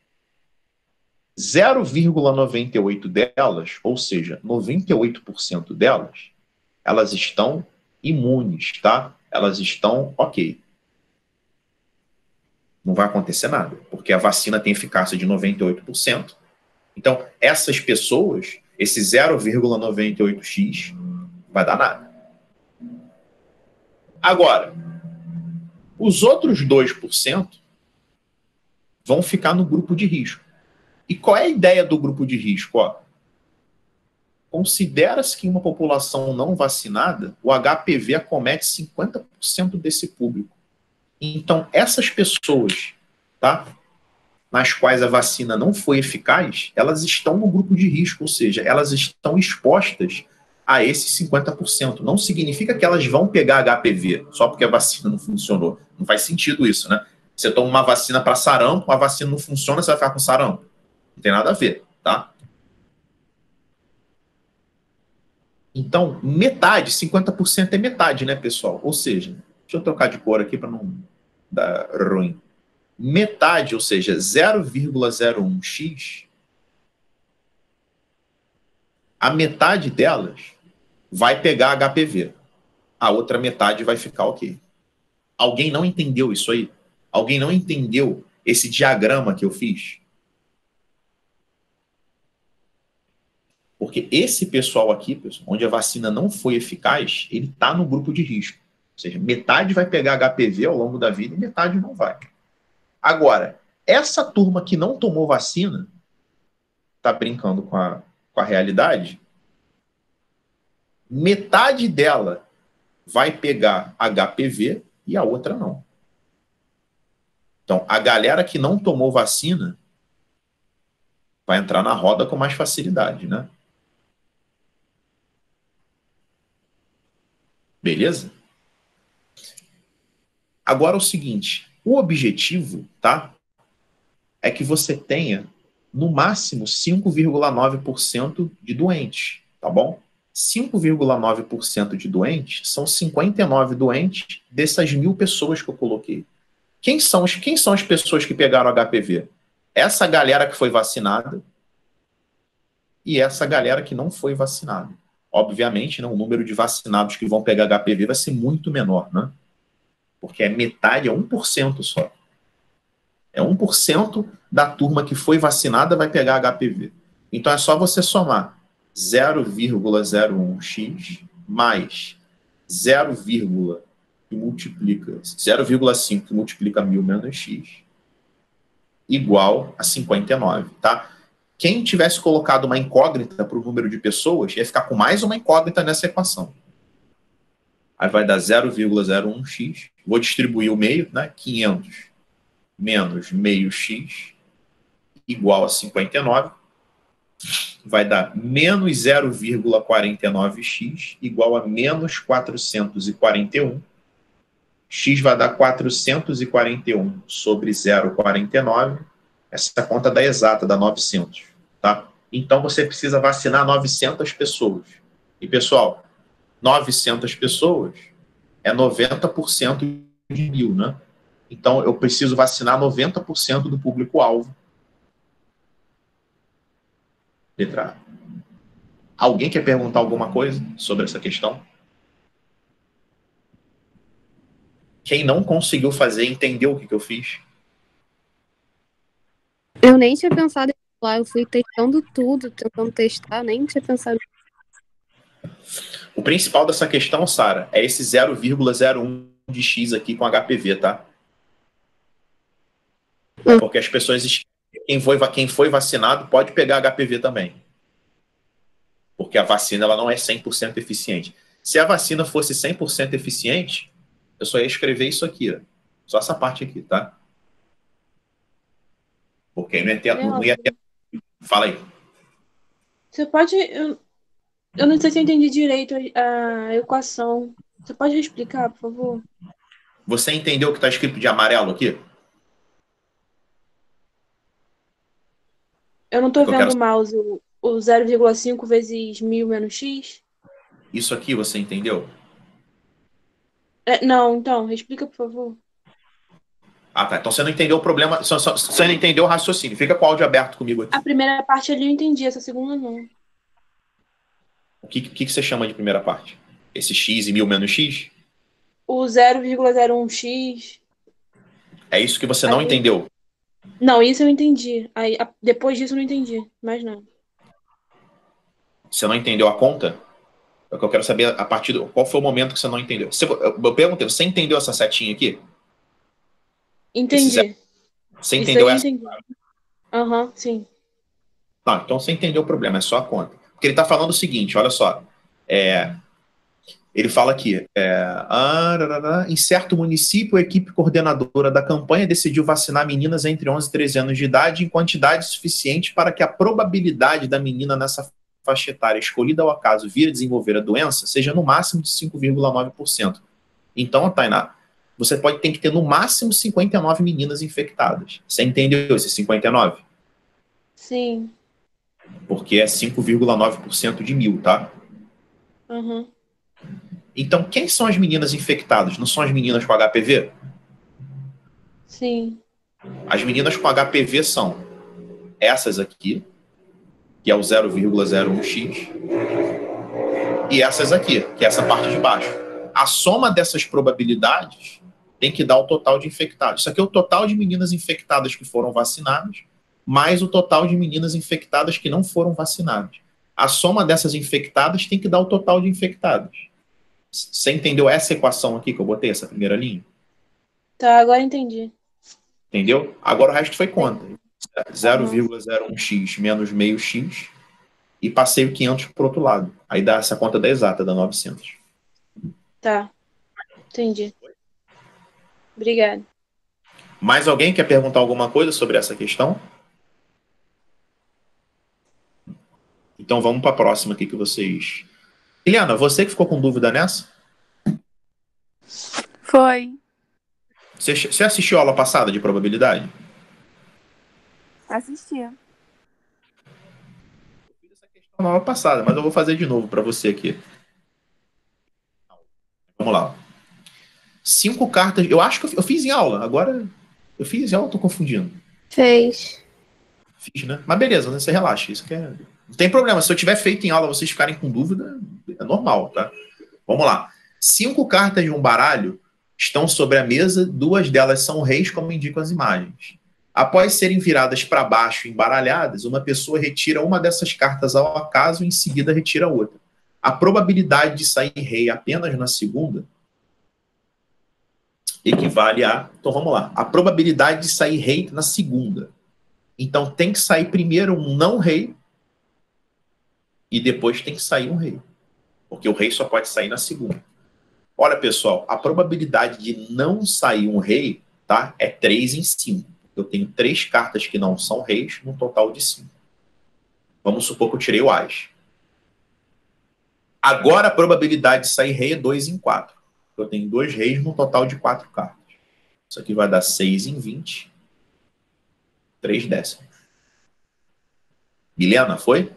0,98 delas, ou seja, 98% delas, elas estão imunes, tá? Elas estão ok. Não vai acontecer nada, porque a vacina tem eficácia de 98%. Então, essas pessoas, esse 0,98x, vai dar nada. Agora, os outros 2% vão ficar no grupo de risco. E qual é a ideia do grupo de risco? Considera-se que em uma população não vacinada, o HPV acomete 50% desse público. Então, essas pessoas, tá, nas quais a vacina não foi eficaz, elas estão no grupo de risco, ou seja, elas estão expostas a esses 50%. Não significa que elas vão pegar HPV só porque a vacina não funcionou. Não faz sentido isso, né? Você toma uma vacina para sarampo, a vacina não funciona, você vai ficar com sarampo. Não tem nada a ver, tá? Então, metade, 50% é metade, né, pessoal? Ou seja, deixa eu trocar de cor aqui para não dar ruim. Metade, ou seja, 0,01x, a metade delas vai pegar HPV. A outra metade vai ficar ok. Alguém não entendeu isso aí? Alguém não entendeu esse diagrama que eu fiz? Porque esse pessoal aqui, pessoal, onde a vacina não foi eficaz, ele está no grupo de risco. Ou seja, metade vai pegar HPV ao longo da vida e metade não vai. Agora, essa turma que não tomou vacina, está brincando com a realidade, metade dela vai pegar HPV e a outra não. Então, a galera que não tomou vacina vai entrar na roda com mais facilidade, né? Beleza? Agora é o seguinte, o objetivo, tá? É que você tenha, no máximo, 5,9% de doentes, tá bom? 5,9% de doentes são 59 doentes dessas 1.000 pessoas que eu coloquei. Quem são as pessoas que pegaram HPV? Essa galera que foi vacinada e essa galera que não foi vacinada. Obviamente, né, o número de vacinados que vão pegar HPV vai ser muito menor, né? Porque é metade, é 1% só. É 1% da turma que foi vacinada vai pegar HPV. Então é só você somar 0,01x mais 0, que multiplica 0,5 que multiplica 1.000 menos x igual a 59, tá? Quem tivesse colocado uma incógnita para o número de pessoas ia ficar com mais uma incógnita nessa equação. Aí vai dar 0,01x, vou distribuir o meio, né? 500 menos meio x igual a 59, vai dar menos 0,49x igual a menos 441. X vai dar 441 sobre 0,49. Essa conta dá exata, dá 900. Tá? Então, você precisa vacinar 900 pessoas. E, pessoal, 900 pessoas é 90% de 1.000, né? Então, eu preciso vacinar 90% do público-alvo. Letra A. Alguém quer perguntar alguma coisa sobre essa questão? Quem não conseguiu fazer, entendeu o que eu fiz? Eu nem tinha pensado em falar, eu fui testando tudo, tentando testar, nem tinha pensado. O principal dessa questão, Sara, é esse 0,01 de X aqui com HPV, tá? É porque as pessoas esquecem que quem foi vacinado pode pegar HPV também. Porque a vacina ela não é 100% eficiente. Se a vacina fosse 100% eficiente, eu só ia escrever isso aqui, ó. Só essa parte aqui, tá? Porque não ia ter... Fala aí. Você pode. Eu não sei se eu entendi direito a equação. Você pode explicar, por favor? Você entendeu o que está escrito de amarelo aqui? Eu não É tô que eu quero... vendo o mouse. O 0,5 vezes 1000 menos x? Isso aqui você entendeu? Não, então, explica, por favor. Ah, tá. Então você não entendeu o problema, você não entendeu o raciocínio. Fica com o áudio aberto comigo A aqui. primeira parte ali eu entendi, essa segunda não. O que você chama de primeira parte? Esse x e 1000 menos x? O 0,01x. É isso que você não Aí... entendeu. Não, isso eu entendi. Aí, depois disso eu não entendi. Mais não. Você não entendeu a conta? É o que eu quero saber a partir do... Qual foi o momento que você não entendeu? Eu perguntei, você entendeu essa setinha aqui? Entendi. Você Isso entendeu aí eu essa? entendi. Aham, sim. Não, então você entendeu o problema, é só a conta. Porque ele está falando o seguinte, olha só. Ele fala aqui, em certo município, a equipe coordenadora da campanha decidiu vacinar meninas entre 11 e 13 anos de idade em quantidade suficiente para que a probabilidade da menina nessa faixa etária escolhida ao acaso vir a desenvolver a doença seja no máximo de 5,9%. Então, Tainá, você tem que ter no máximo 59 meninas infectadas. Você entendeu esse 59? Sim. Porque é 5,9% de 1000, tá? Aham. Então, quem são as meninas infectadas? Não são as meninas com HPV? Sim. As meninas com HPV são essas aqui, que é o 0,01x, e essas aqui, que é essa parte de baixo. A soma dessas probabilidades tem que dar o total de infectados. Isso aqui é o total de meninas infectadas que foram vacinadas, mais o total de meninas infectadas que não foram vacinadas. A soma dessas infectadas tem que dar o total de infectados. Você entendeu essa equação aqui que eu botei, essa primeira linha? Tá, agora entendi. Entendeu? Agora o resto foi conta. Entendi. 0,01x menos meio x e passei o 500 para o outro lado. Aí dá essa conta da exata, dá 900. Tá, entendi. Obrigada. Mais alguém quer perguntar alguma coisa sobre essa questão? Então vamos para a próxima aqui que vocês... Eliana, você que ficou com dúvida nessa? Foi. Você assistiu a aula passada de probabilidade? Assistia. Eu fiz essa questão na aula passada, mas eu vou fazer de novo para você aqui. Vamos lá. 5 cartas... Eu acho que eu fiz em aula, agora... Eu fiz em aula, estou confundindo. Fez. Fiz, né? Mas beleza, né? Você relaxa. Isso que é... Não tem problema. Se eu tiver feito em aula, vocês ficarem com dúvida, é normal, tá? Vamos lá. 5 cartas de um baralho estão sobre a mesa, 2 delas são reis, como indicam as imagens. Após serem viradas para baixo e embaralhadas, uma pessoa retira uma dessas cartas ao acaso e em seguida retira outra. A probabilidade de sair rei apenas na segunda equivale a... Então vamos lá. A probabilidade de sair rei na segunda. Então tem que sair primeiro um não rei e depois tem que sair um rei. Porque o rei só pode sair na segunda. Olha, pessoal, a probabilidade de não sair um rei, tá, é 3 em 5. Eu tenho 3 cartas que não são reis, num total de 5. Vamos supor que eu tirei o as. Agora a probabilidade de sair rei é 2 em 4. Eu tenho 2 reis num total de 4 cartas. Isso aqui vai dar 6 em 20. 3 décimos. Milena, foi?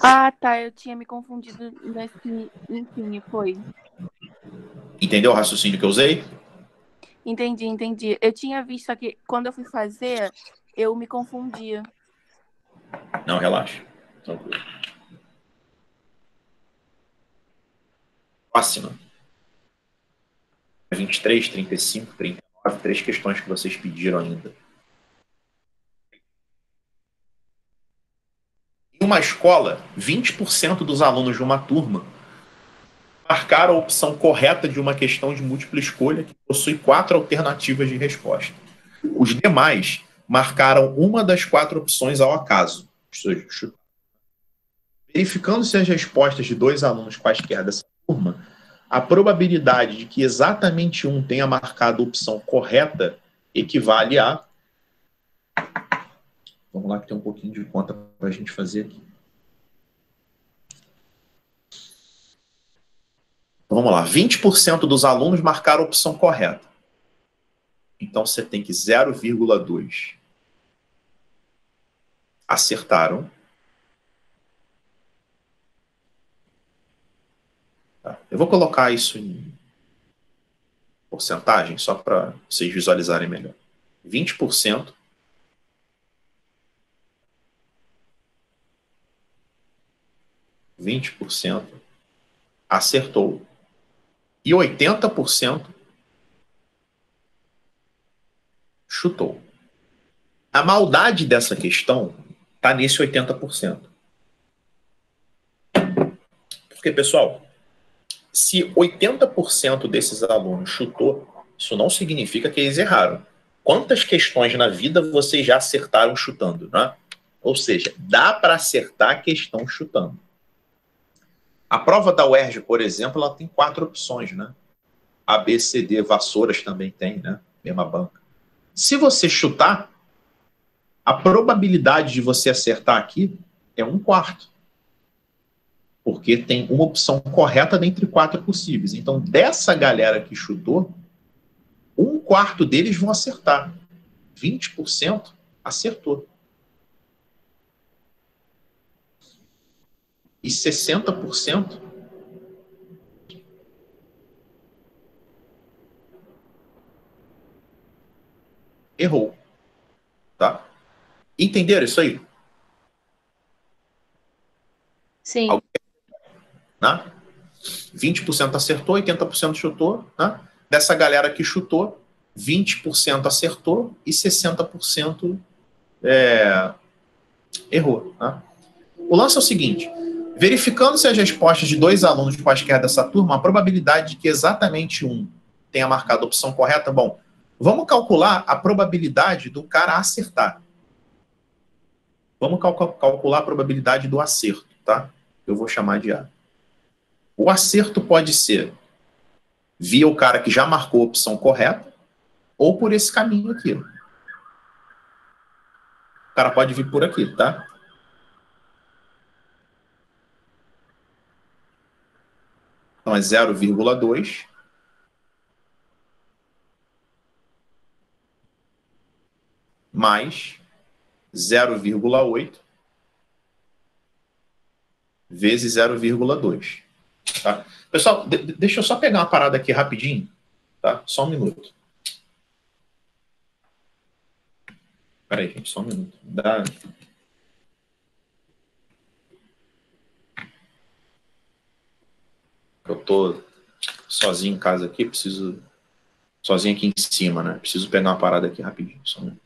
Ah, tá. Eu tinha me confundido nesse. Enfim, foi. Entendeu o raciocínio que eu usei? Entendi, entendi. Eu tinha visto aqui, quando eu fui fazer, eu me confundia. Não, relaxa. Tranquilo. Próxima. 23, 35, 39, 3 questões que vocês pediram ainda. Em uma escola, 20% dos alunos de uma turma marcaram a opção correta de uma questão de múltipla escolha que possui 4 alternativas de resposta. Os demais marcaram uma das 4 opções ao acaso. Verificando-se as respostas de 2 alunos quaisquer dessa turma, a probabilidade de que exatamente um tenha marcado a opção correta equivale a... Vamos lá que tem um pouquinho de conta para a gente fazer aqui. Vamos lá, 20% dos alunos marcaram a opção correta. Então, você tem que 0,2 acertaram. Tá? Eu vou colocar isso em porcentagem, só para vocês visualizarem melhor. 20%. 20% acertou. E 80% chutou. A maldade dessa questão está nesse 80%. Porque, pessoal, se 80% desses alunos chutou, isso não significa que eles erraram. Quantas questões na vida vocês já acertaram chutando, né? Ou seja, dá para acertar a questão chutando. A prova da UERJ, por exemplo, ela tem 4 opções, né? A, B, C, D, Vassouras também tem, né? Mesma banca. Se você chutar, a probabilidade de você acertar aqui é 1/4. Porque tem uma opção correta dentre 4 possíveis. Então, dessa galera que chutou, 1/4 deles vão acertar. 20% acertou. E 60% errou. Tá? Entenderam isso aí? Sim. Né? 20% acertou, 80% chutou. Né? Dessa galera que chutou, 20% acertou e 60% errou. Né? O lance é o seguinte: verificando-se as respostas de 2 alunos quaisquer dessa turma, a probabilidade de que exatamente um tenha marcado a opção correta, bom, vamos calcular a probabilidade do cara acertar. Vamos calcular a probabilidade do acerto, tá? Eu vou chamar de A. O acerto pode ser via o cara que já marcou a opção correta ou por esse caminho aqui. O cara pode vir por aqui, tá? Então é 0,2 mais 0,8 vezes 0,2. Tá? Pessoal, deixa eu só pegar uma parada aqui rapidinho. Tá? Só um minuto. Espera aí, gente, só um minuto. Eu tô sozinho em casa aqui, preciso... Sozinho aqui em cima, né? Preciso pegar uma parada aqui rapidinho. Só um minuto.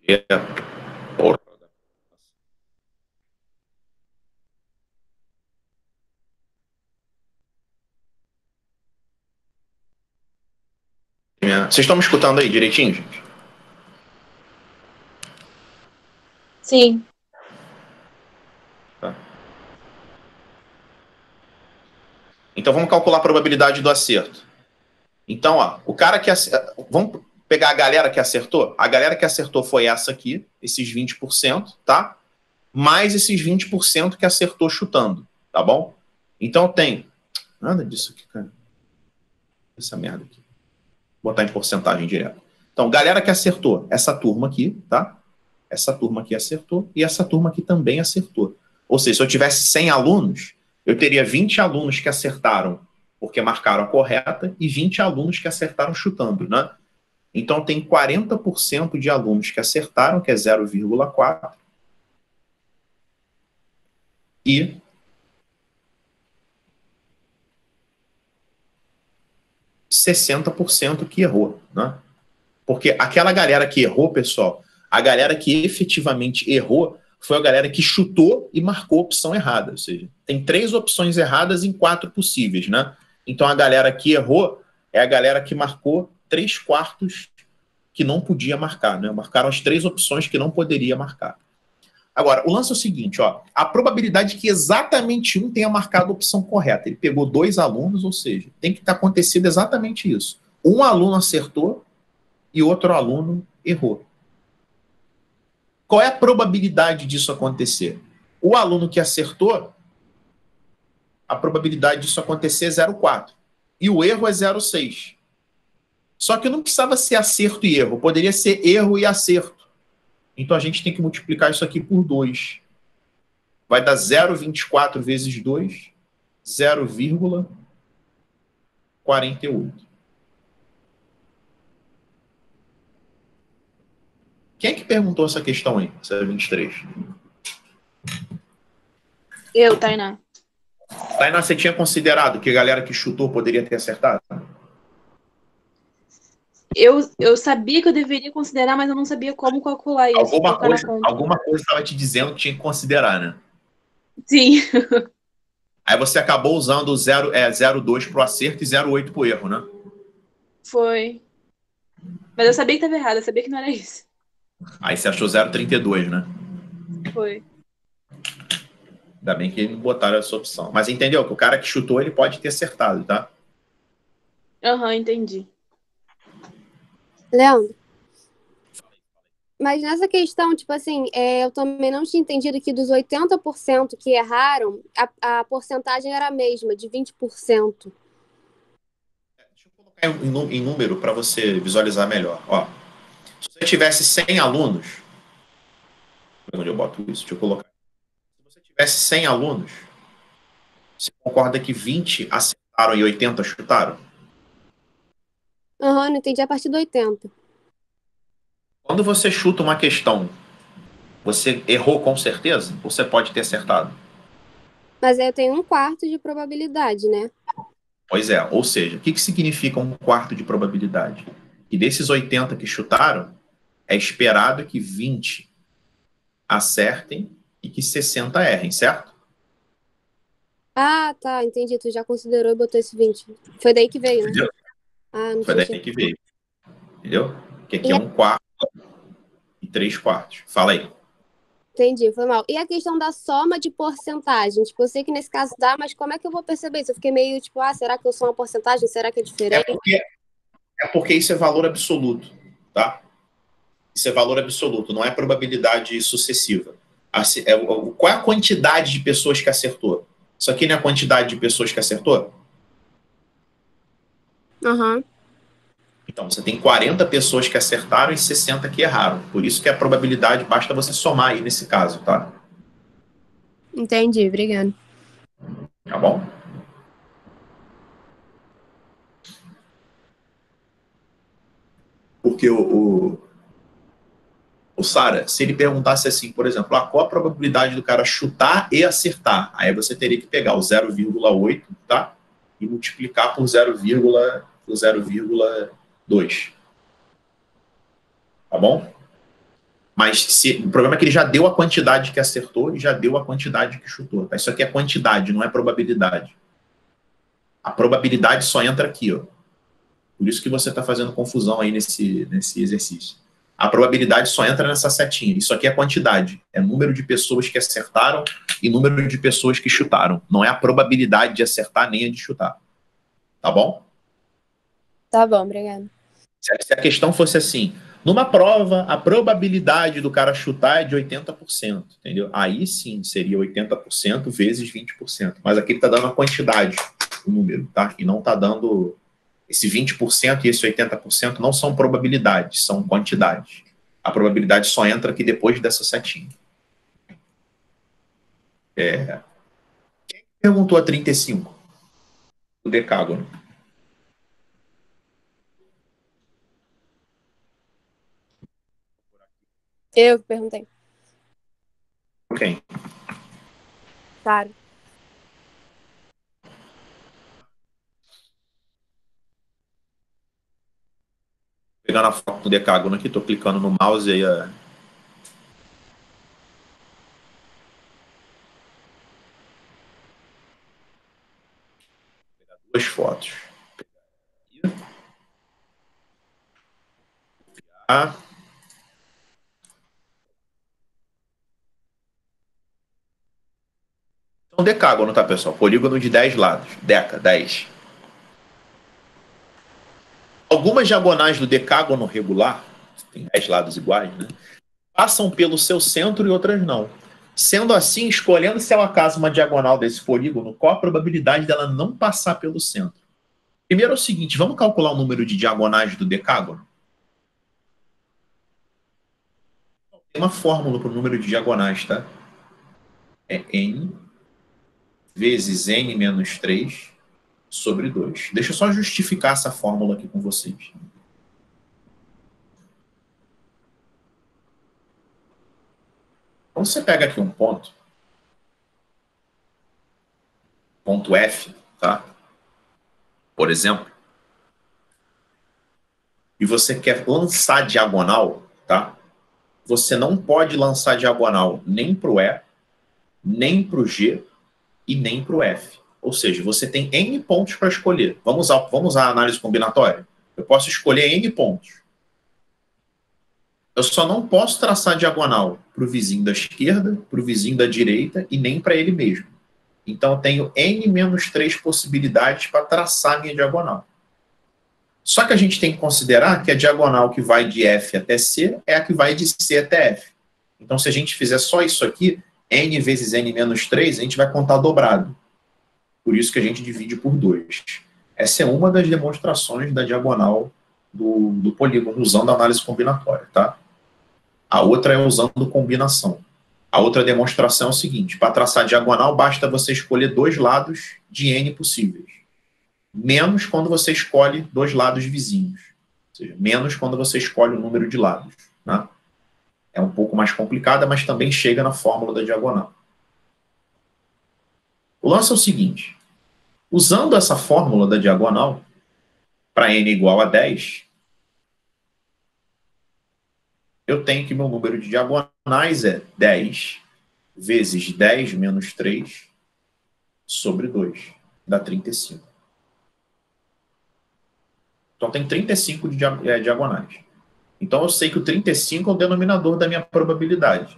É, porra. Vocês estão me escutando aí direitinho, gente? Sim. Tá. Então vamos calcular a probabilidade do acerto. Então, ó, o cara que vamos pegar a galera que acertou? A galera que acertou foi essa aqui, esses 20%, tá? Mais esses 20% que acertou chutando, tá bom? Então tem nada disso aqui, cara. Essa merda aqui. Vou botar em porcentagem direto. Então, galera que acertou, essa turma aqui, tá? Essa turma aqui acertou e essa turma aqui também acertou. Ou seja, se eu tivesse 100 alunos, eu teria 20 alunos que acertaram porque marcaram a correta e 20 alunos que acertaram chutando, né? Então, tem 40% de alunos que acertaram, que é 0,4, e 60% que errou, né? Porque aquela galera que errou, pessoal, a galera que efetivamente errou foi a galera que chutou e marcou a opção errada. Ou seja, tem 3 opções erradas em 4 possíveis, né? Então a galera que errou é a galera que marcou 3/4 que não podia marcar, né? Marcaram as 3 opções que não poderia marcar. Agora, o lance é o seguinte, ó, a probabilidade que exatamente um tenha marcado a opção correta. Ele pegou 2 alunos, ou seja, tem que ter acontecido exatamente isso. Um aluno acertou e outro aluno errou. Qual é a probabilidade disso acontecer? O aluno que acertou, a probabilidade disso acontecer é 0,4. E o erro é 0,6. Só que não precisava ser acerto e erro, poderia ser erro e acerto. Então a gente tem que multiplicar isso aqui por 2. Vai dar 0,24 vezes 2, 0,48. Quem é que perguntou essa questão aí, 0,23? Eu, Tainá. Tainá, você tinha considerado que a galera que chutou poderia ter acertado? Eu sabia que eu deveria considerar, mas eu não sabia como calcular isso. Alguma coisa estava te dizendo que tinha que considerar, né? Sim. Aí você acabou usando o 0,2 para o acerto e 0,8 para o erro, né? Foi. Mas eu sabia que estava errado, eu sabia que não era isso. Aí você achou 0,32, né? Foi. Ainda bem que botaram essa opção. Mas entendeu? Que o cara que chutou, ele pode ter acertado, tá? Aham, entendi. Leandro, mas nessa questão, tipo assim, eu também não tinha entendido que dos 80% que erraram, a porcentagem era a mesma, de 20%. Deixa eu colocar em número para você visualizar melhor. Ó, se você tivesse 100 alunos, onde eu boto isso? Deixa eu colocar. Se você tivesse 100 alunos, você concorda que 20 acertaram e 80 chutaram? Aham, não entendi a partir do 80. Quando você chuta uma questão, você errou com certeza? Ou você pode ter acertado? Mas aí eu tenho 1/4 de probabilidade, né? Pois é, ou seja, o que significa 1/4 de probabilidade? Que desses 80 que chutaram, é esperado que 20 acertem e que 60 errem, certo? Ah, tá, entendi. Tu já considerou e botou esse 20. Foi daí que veio, né? Entendeu? Ah, não Foi tinha daí que veio. Entendeu? Que aqui E é 1/4 e 3/4. Fala aí. Entendi, foi mal. E a questão da soma de porcentagem? Tipo, eu sei que nesse caso dá, mas como é que eu vou perceber isso? Eu fiquei meio tipo, será que eu sou uma porcentagem? Será que é É diferente? porque, é porque isso é valor absoluto, tá? Isso é valor absoluto, não é probabilidade sucessiva. Qual é a quantidade de pessoas que acertou? Isso aqui não é a quantidade de pessoas que acertou? Aham, Então, você tem 40 pessoas que acertaram e 60 que erraram. Por isso que a probabilidade, basta você somar aí nesse caso, tá? entendi, obrigada. Tá bom? Porque o Sara, se ele perguntasse assim, por exemplo, qual a probabilidade do cara chutar e acertar? Aí você teria que pegar o 0,8, tá? E multiplicar por 0,2. Tá bom? Mas o problema é que ele já deu a quantidade que acertou e já deu a quantidade que chutou. Tá? Isso aqui é quantidade, não é probabilidade. A probabilidade só entra aqui, ó. Por isso que você está fazendo confusão aí nesse exercício. A probabilidade só entra nessa setinha. Isso aqui é quantidade. É número de pessoas que acertaram e número de pessoas que chutaram. Não é a probabilidade de acertar nem a de chutar. Tá bom? Tá bom, obrigada. Se a questão fosse assim, numa prova, a probabilidade do cara chutar é de 80%, entendeu? Aí sim, seria 80% vezes 20%. Mas aqui ele está dando a quantidade, o número, tá? E não está dando... Esse 20% e esse 80% não são probabilidades, são quantidades. A probabilidade só entra aqui depois dessa setinha. Quem perguntou a 35? O decágono. Eu que perguntei. Quem? Claro. Pegando a foto do decágono aqui, estou clicando no mouse e aí... Duas fotos. Ah. Então, decágono, tá, pessoal? Polígono de 10 lados. 10. Algumas diagonais do decágono regular, tem 10 lados iguais, né? Passam pelo seu centro e outras não. Sendo assim, escolhendo se é o acaso uma diagonal desse polígono, qual a probabilidade dela não passar pelo centro? Primeiro é o seguinte, vamos calcular o número de diagonais do decágono? Tem uma fórmula para o número de diagonais, tá? É n vezes n menos 3 sobre 2. Deixa eu só justificar essa fórmula aqui com vocês. Então, você pega aqui um ponto F, tá? Por exemplo, e você quer lançar diagonal, tá? Você não pode lançar diagonal nem para o E, nem para o G e nem para o F. Ou seja, você tem N pontos para escolher. Vamos usar a análise combinatória? Eu posso escolher N pontos. Eu só não posso traçar diagonal para o vizinho da esquerda, para o vizinho da direita e nem para ele mesmo. Então, eu tenho N menos 3 possibilidades para traçar a minha diagonal. Só que a gente tem que considerar que a diagonal que vai de F até C é a que vai de C até F. Então, se a gente fizer só isso aqui, N vezes N menos 3, a gente vai contar dobrado. Por isso que a gente divide por 2. Essa é uma das demonstrações da diagonal do polígono, usando a análise combinatória, tá? A outra é usando combinação. A outra demonstração é o seguinte, para traçar diagonal, basta você escolher 2 lados de N possíveis. Menos quando você escolhe 2 lados vizinhos. Ou seja, menos quando você escolhe o número de lados. Né? É um pouco mais complicada, mas também chega na fórmula da diagonal. O lance é o seguinte, usando essa fórmula da diagonal, para n igual a 10, eu tenho que meu número de diagonais é 10 vezes 10 menos 3 sobre 2, dá 35. Então tem 35 de diagonais. Então eu sei que o 35 é o denominador da minha probabilidade.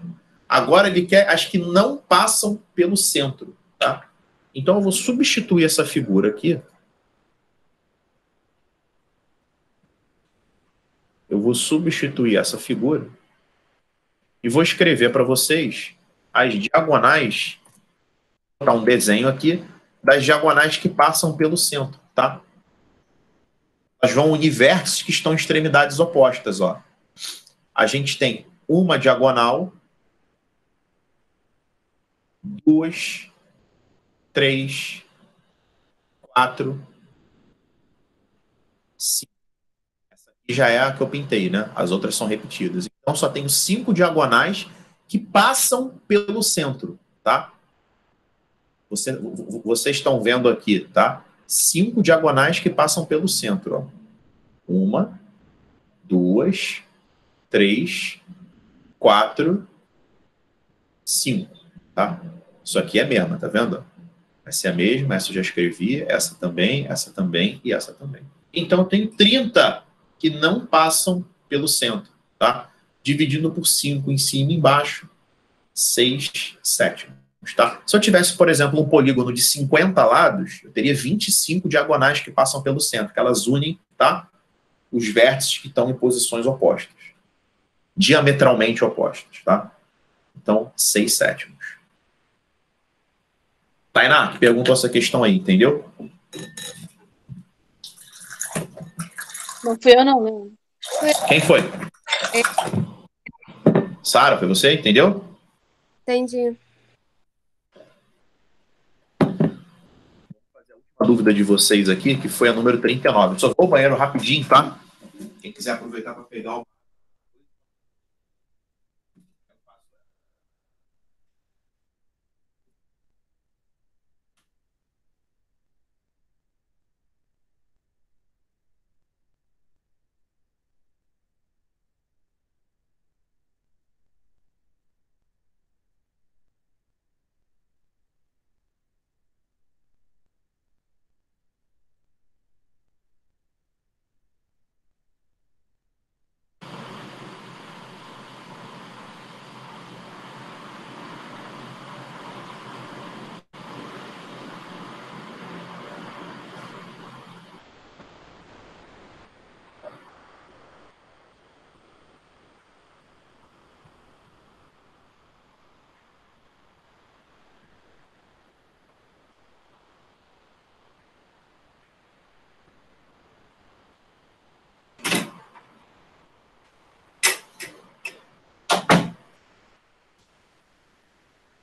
Agora ele quer as que não passam pelo centro, tá? Então eu vou substituir essa figura aqui. Eu vou substituir essa figura e vou escrever para vocês as diagonais, vou botar um desenho aqui, das diagonais que passam pelo centro, tá? Elas vão unir vértices que estão em extremidades opostas, ó. A gente tem uma diagonal, 2, 3, 4, 5. Essa aqui já é a que eu pintei, né? As outras são repetidas. Então, só tenho 5 diagonais que passam pelo centro, tá? Vocês estão vendo aqui, tá? 5 diagonais que passam pelo centro, ó. 1, 2, 3, 4, 5, tá? Isso aqui é a mesma, tá vendo? Vai ser a mesma, essa eu já escrevi, essa também e essa também. Então, eu tenho 30 que não passam pelo centro, tá? Dividindo por 5 em cima e embaixo, 6 sétimos, tá? Se eu tivesse, por exemplo, um polígono de 50 lados, eu teria 25 diagonais que passam pelo centro, que elas unem, tá? Os vértices que estão em posições opostas, diametralmente opostas, tá? Então, 6 sétimos. Tainá, que perguntou essa questão aí, entendeu? Não fui eu, não, né? Quem foi? Sara, foi você? Entendeu? Entendi. A dúvida de vocês aqui, que foi a número 39. Só vou ao banheiro rapidinho, tá? Quem quiser aproveitar para pegar o...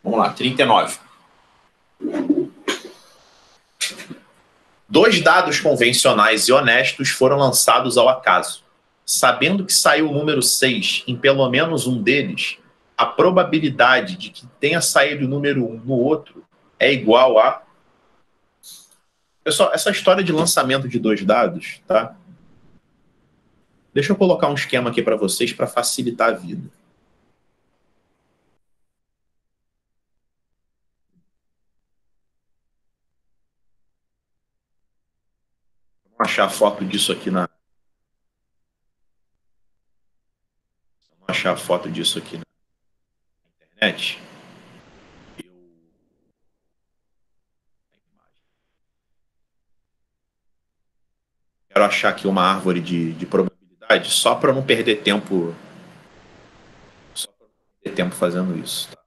Vamos lá, 39. Dois dados convencionais e honestos foram lançados ao acaso. Sabendo que saiu o número 6 em pelo menos um deles, a probabilidade de que tenha saído o número 1 no outro é igual a... Pessoal, essa história de lançamento de dois dados, tá? Deixa eu colocar um esquema aqui para vocês para facilitar a vida. Vamos achar a foto disso aqui na... Vamos achar a foto disso aqui na internet. Quero achar aqui uma árvore de probabilidade só para não perder tempo. Só para não perder tempo fazendo isso. Tá?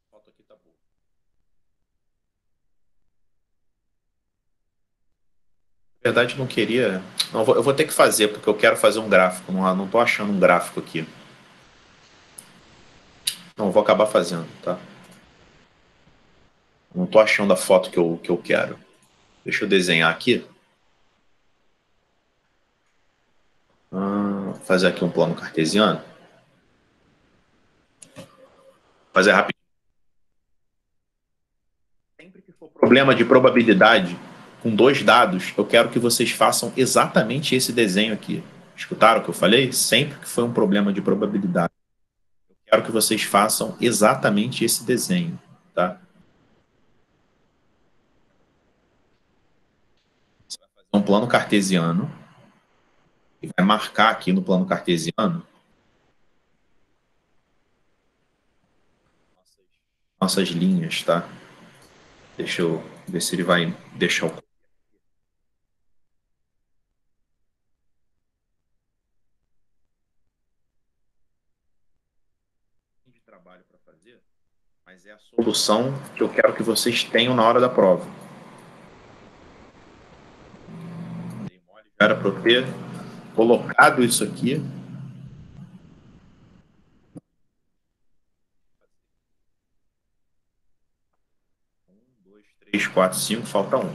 A foto aqui tá boa. Na verdade, não queria. Não, eu vou ter que fazer, porque eu quero fazer um gráfico. Não estou achando um gráfico aqui. Não, eu vou acabar fazendo, tá? Não estou achando a foto que eu quero. Deixa eu desenhar aqui. Fazer aqui um plano cartesiano. Fazer rapidinho. Sempre que for problema de probabilidade com dois dados, eu quero que vocês façam exatamente esse desenho aqui. Escutaram o que eu falei? Sempre que foi um problema de probabilidade, eu quero que vocês façam exatamente esse desenho, tá? Você vai fazer um plano cartesiano e vai marcar aqui no plano cartesiano nossas linhas, tá? Deixa eu ver se ele vai deixar o... de trabalho para fazer, mas é a solução que eu quero que vocês tenham na hora da prova. Já era para eu ter colocado isso aqui. 1, 2, 3, 4, 5, falta 1. O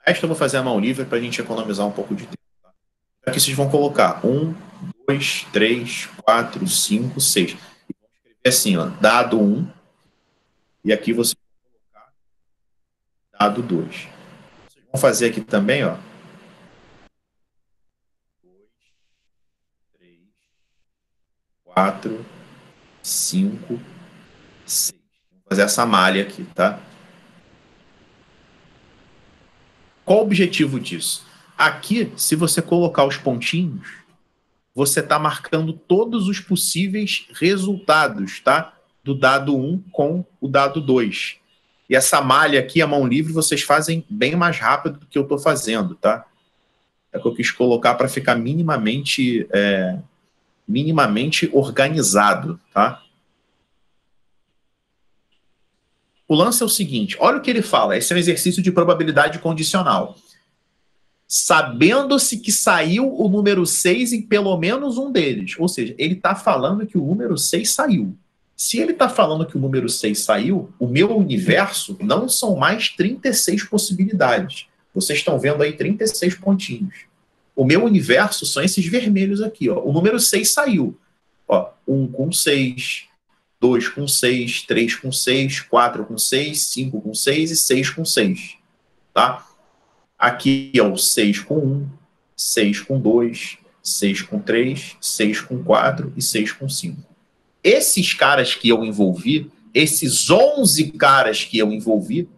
resto eu vou fazer a mão livre para a gente economizar um pouco de tempo. Tá? Aqui vocês vão colocar 1, 2, 3, 4, 5, 6. E vamos escrever assim, ó, dado 1, e aqui você vai colocar dado 2. Vocês vão fazer aqui também, ó. 2, 3, 4, 5, 6. Vamos fazer essa malha aqui, tá? Qual o objetivo disso? Aqui, se você colocar os pontinhos, você está marcando todos os possíveis resultados, tá? Do dado 1 com o dado 2. E essa malha aqui, a mão livre, vocês fazem bem mais rápido do que eu estou fazendo, tá? É que eu quis colocar para ficar minimamente organizado, tá? O lance é o seguinte, olha o que ele fala, esse é um exercício de probabilidade condicional. Sabendo-se que saiu o número 6 em pelo menos um deles. Ou seja, ele está falando que o número 6 saiu. Se ele está falando que o número 6 saiu, o meu universo não são mais 36 possibilidades. Vocês estão vendo aí 36 pontinhos. O meu universo são esses vermelhos aqui. Ó. O número 6 saiu. Ó, 1 com 6... 2 com 6, 3 com 6, 4 com 6, 5 com 6 e 6 com 6. Tá? Aqui é o 6 com 1, 6 com 2, 6 com 3, 6 com 4 e 6 com 5. Esses caras que eu envolvi, esses 11 caras que eu envolvi,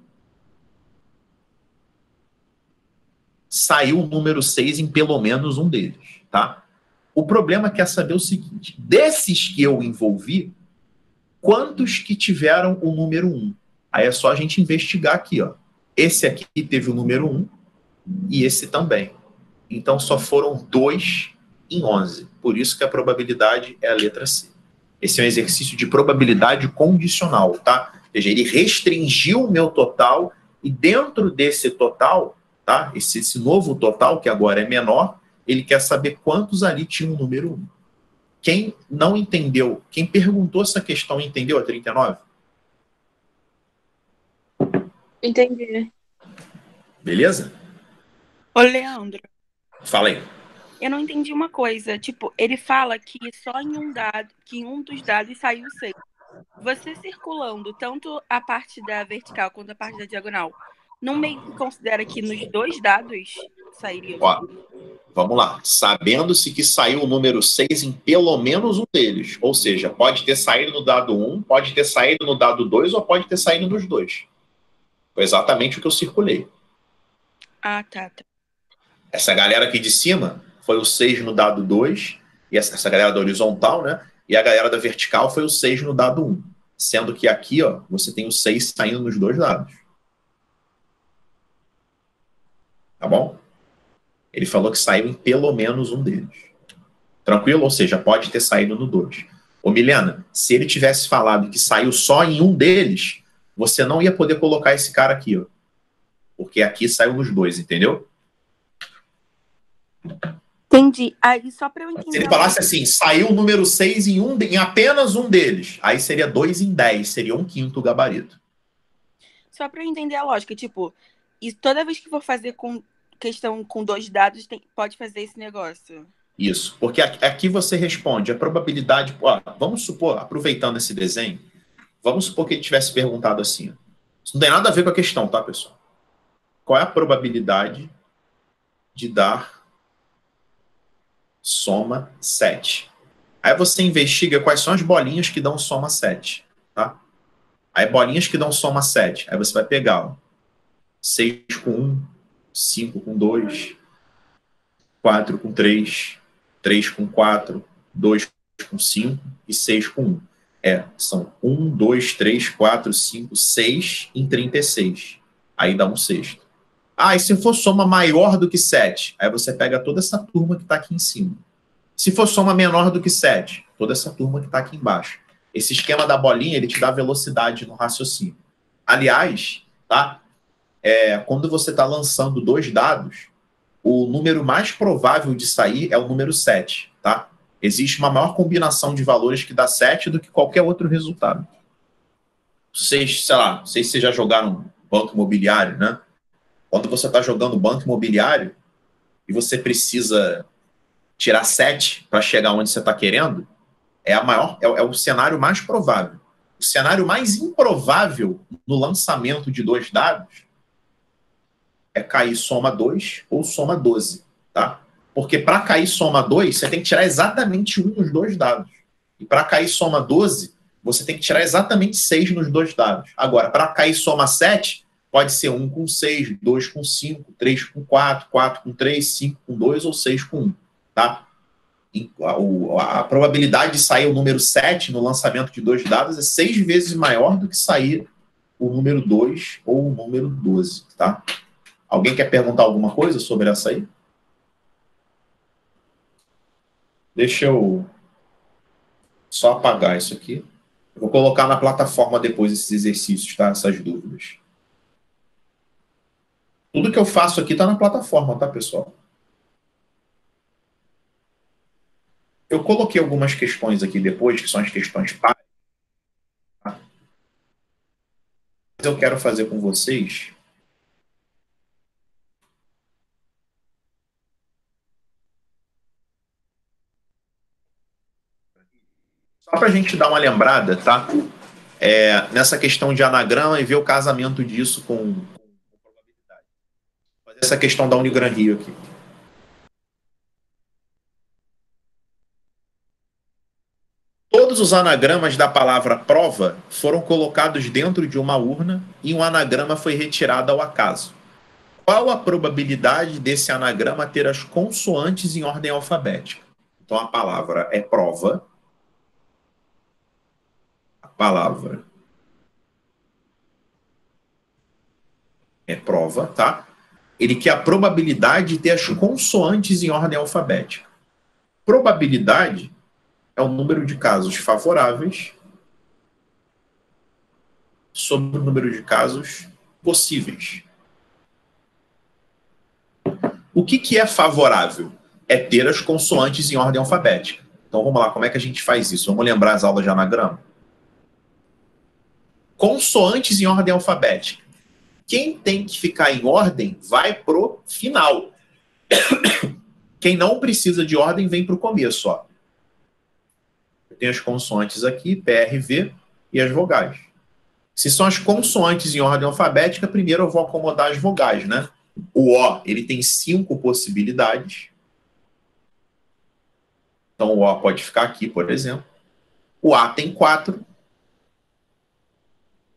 saiu o número 6 em pelo menos um deles. Tá? O problema é saber o seguinte, desses que eu envolvi, quantos que tiveram o número 1? Aí é só a gente investigar aqui, ó. Esse aqui teve o número 1 e esse também. Então só foram 2 em 11. Por isso que a probabilidade é a letra C. Esse é um exercício de probabilidade condicional, tá? Ou seja, ele restringiu o meu total e dentro desse total, tá? Esse novo total, que agora é menor, ele quer saber quantos ali tinham o número 1. Quem não entendeu, quem perguntou essa questão, entendeu a 39? Entendi. Beleza? Ô, Leandro, Fala aí. eu não entendi uma coisa. Tipo, ele fala que só em um dado, que em um dos dados saiu 6. Você circulando tanto a parte da vertical quanto a parte da diagonal, não meio que considera que nos dois dados sairia? Ó, vamos lá. Sabendo-se que saiu o número 6 em pelo menos um deles. Ou seja, pode ter saído no dado 1, pode ter saído no dado 2 ou pode ter saído nos dois. Foi exatamente o que eu circulei. Ah, tá. Essa galera aqui de cima foi o 6 no dado 2, e essa galera da horizontal, né? E a galera da vertical foi o 6 no dado 1. Sendo que aqui, ó, você tem o 6 saindo nos dois lados. Tá bom? Ele falou que saiu em pelo menos um deles. Tranquilo? Ou seja, pode ter saído no 2. Ô, Milena, se ele tivesse falado que saiu só em um deles, você não ia poder colocar esse cara aqui, ó. Porque aqui saiu nos dois, entendeu? Entendi. Aí, só para eu entender... Se ele falasse assim, saiu o número 6 em apenas um deles, aí seria 2 em 10, seria 1/5 o gabarito. Só para eu entender a lógica, tipo, e toda vez que for fazer com questão com dois dados, pode fazer esse negócio. Isso, porque aqui você responde a probabilidade... Ó, vamos supor, aproveitando esse desenho, vamos supor que ele tivesse perguntado assim. Ó, isso não tem nada a ver com a questão, tá, pessoal? Qual é a probabilidade de dar soma 7? Aí você investiga quais são as bolinhas que dão soma 7, tá? Aí bolinhas que dão soma 7, aí você vai pegar, ó, 6 com 1, 5 com 2, 4 com 3, 3 com 4, 2 com 5 e 6 com 1. São 1, 2, 3, 4, 5, 6 em 36. Aí dá um sexto. Ah, e se for soma maior do que 7? Aí você pega toda essa turma que está aqui em cima. Se for soma menor do que 7, toda essa turma que está aqui embaixo. Esse esquema da bolinha, ele te dá velocidade no raciocínio. Aliás, tá? Quando você está lançando dois dados, o número mais provável de sair é o número 7, tá? Existe uma maior combinação de valores que dá 7 do que qualquer outro resultado. Vocês, sei lá, não sei se vocês já jogaram banco imobiliário, né? Quando você está jogando banco imobiliário e você precisa tirar 7 para chegar onde você está querendo, é o cenário mais provável. O cenário mais improvável no lançamento de 2 dados é cair soma 2 ou soma 12, tá? Porque para cair soma 2, você tem que tirar exatamente 1 nos 2 dados. E para cair soma 12, você tem que tirar exatamente 6 nos 2 dados. Agora, para cair soma 7, pode ser 1 com 6, 2 com 5, 3 com 4, 4 com 3, 5 com 2 ou 6 com 1, tá? A probabilidade de sair o número 7 no lançamento de 2 dados é 6 vezes maior do que sair o número 2 ou o número 12, tá? Alguém quer perguntar alguma coisa sobre essa aí? Deixa eu só apagar isso aqui. Eu vou colocar na plataforma depois esses exercícios, tá? Essas dúvidas. Tudo que eu faço aqui está na plataforma, tá, pessoal? Eu coloquei algumas questões aqui depois, que são as questões pares. Tá? Mas eu quero fazer com vocês... Só para a gente dar uma lembrada, tá? Nessa questão de anagrama e ver o casamento disso com probabilidade. Fazer essa questão da Unigran Rio aqui. Todos os anagramas da palavra prova foram colocados dentro de uma urna e um anagrama foi retirado ao acaso. Qual a probabilidade desse anagrama ter as consoantes em ordem alfabética? Então, a palavra é prova. A palavra é prova, tá? Ele quer a probabilidade de ter as consoantes em ordem alfabética. Probabilidade é o número de casos favoráveis sobre o número de casos possíveis. O que é favorável? É ter as consoantes em ordem alfabética. Então, vamos lá, como é que a gente faz isso? Vamos lembrar as aulas de anagrama? Consoantes em ordem alfabética. Quem tem que ficar em ordem vai pro final. Quem não precisa de ordem vem pro começo, ó. Eu tenho as consoantes aqui, PRV, e as vogais. Se são as consoantes em ordem alfabética, primeiro eu vou acomodar as vogais, né? O O, ele tem 5 possibilidades. Então, o O pode ficar aqui, por exemplo. O A tem 4.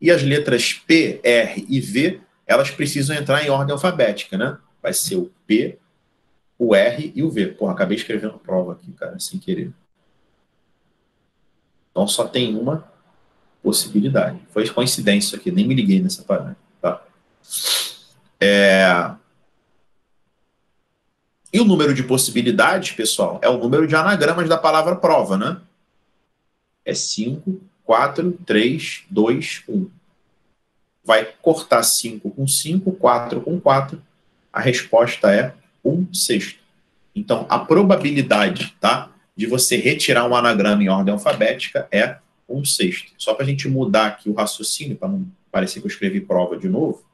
E as letras P, R e V, elas precisam entrar em ordem alfabética, né? Vai ser o P, o R e o V. Porra, acabei escrevendo prova aqui, cara, sem querer. Então, só tem uma possibilidade. Foi coincidência aqui, nem me liguei nessa parada. Tá? E o número de possibilidades, pessoal, é o número de anagramas da palavra prova, né? É 5, 4, 3, 2, 1. Vai cortar 5 com 5, 4 com 4. A resposta é 1/6. Então, a probabilidade, tá, de você retirar um anagrama em ordem alfabética é 1/6. Só para a gente mudar aqui o raciocínio, para não parecer que eu escrevi prova de novo,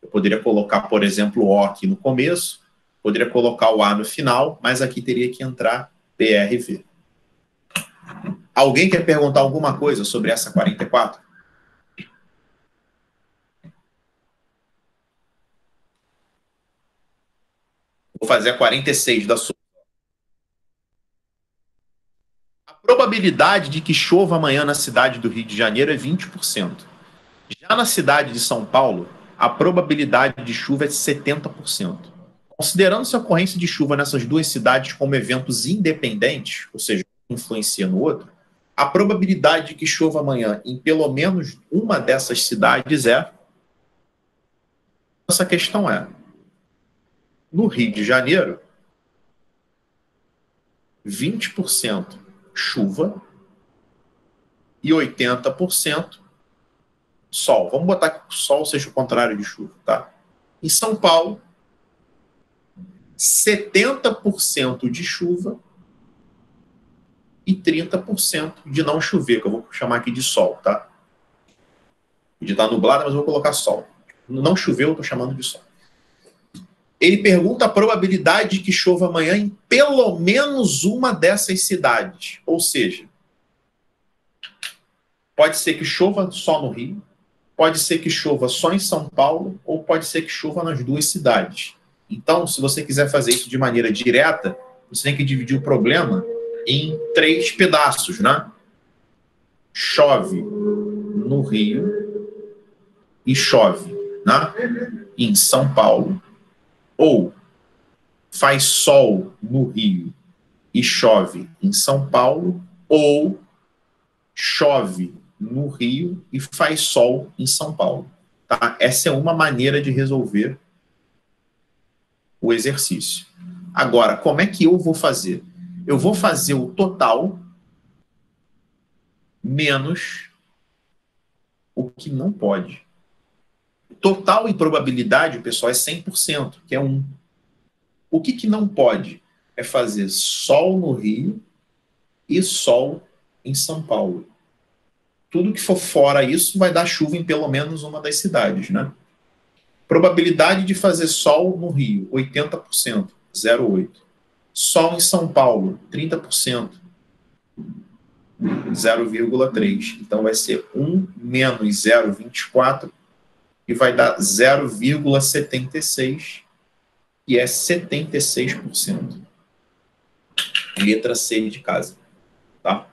eu poderia colocar, por exemplo, o O aqui no começo, poderia colocar o A no final, mas aqui teria que entrar PRV. Alguém quer perguntar alguma coisa sobre essa 44? Vou fazer a 46 da sua. A probabilidade de que chova amanhã na cidade do Rio de Janeiro é 20%. Já na cidade de São Paulo, a probabilidade de chuva é de 70%. Considerando-se a ocorrência de chuva nessas duas cidades como eventos independentes, ou seja, um influencia no outro, a probabilidade de que chova amanhã em pelo menos uma dessas cidades é... Essa questão é... No Rio de Janeiro, 20% chuva e 80% sol. Vamos botar que o sol seja o contrário de chuva, tá? Em São Paulo, 70% de chuva e 30% de não chover, que eu vou chamar aqui de sol, tá? Podia estar nublado, mas eu vou colocar sol. Não choveu, eu estou chamando de sol. Ele pergunta a probabilidade de que chova amanhã em pelo menos uma dessas cidades. Ou seja, pode ser que chova só no Rio, pode ser que chova só em São Paulo, ou pode ser que chova nas duas cidades. Então, se você quiser fazer isso de maneira direta, você tem que dividir o problema em 3 pedaços, né? Chove no Rio e chove, né, em São Paulo, ou faz sol no Rio e chove em São Paulo, ou chove no Rio e faz sol em São Paulo. Tá? Essa é uma maneira de resolver o exercício. Agora, como é que eu vou fazer? Eu vou fazer o total menos o que não pode. Total em probabilidade, pessoal, é 100%, que é 1. O que não pode? É fazer sol no Rio e sol em São Paulo. Tudo que for fora isso vai dar chuva em pelo menos uma das cidades, né? Probabilidade de fazer sol no Rio, 80%, 0,8. Sol em São Paulo, 30%, 0,3. Então vai ser 1 menos 0,24 e vai dar 0,76, e é 76%. Letra C de casa. Tá?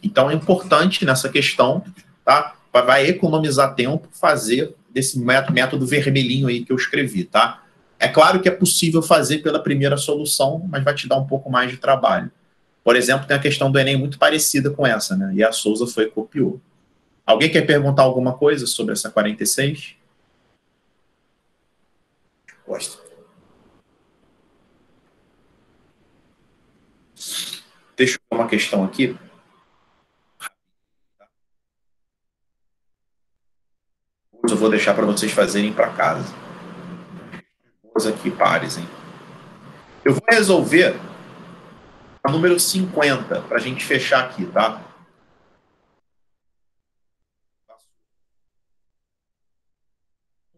Então é importante nessa questão, tá? Vai economizar tempo fazer desse método vermelhinho aí que eu escrevi, tá? É claro que é possível fazer pela primeira solução, mas vai te dar um pouco mais de trabalho. Por exemplo, tem a questão do Enem muito parecida com essa, né? E a Souza foi e copiou. Alguém quer perguntar alguma coisa sobre essa 46? Gosto. Deixa eu ver uma questão aqui. Eu vou deixar para vocês fazerem para casa. Vamos aqui, pares, hein? Eu vou resolver a número 50, para a gente fechar aqui, tá?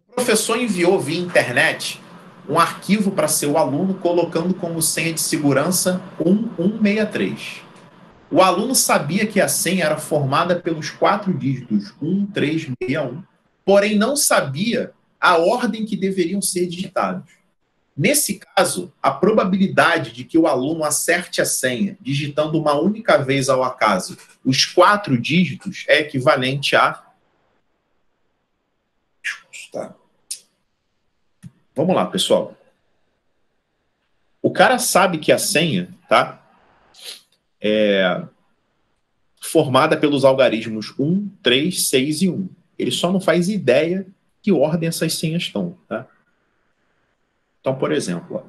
O professor enviou via internet um arquivo para seu aluno colocando como senha de segurança 1163. O aluno sabia que a senha era formada pelos 4 dígitos 1361, porém não sabia a ordem que deveriam ser digitados. Nesse caso, a probabilidade de que o aluno acerte a senha digitando uma única vez ao acaso os 4 dígitos é equivalente a... Tá. Vamos lá, pessoal. O cara sabe que a senha, tá, é formada pelos algarismos 1, 3, 6 e 1. Ele só não faz ideia que ordem essas senhas estão, tá? Então, por exemplo, ó,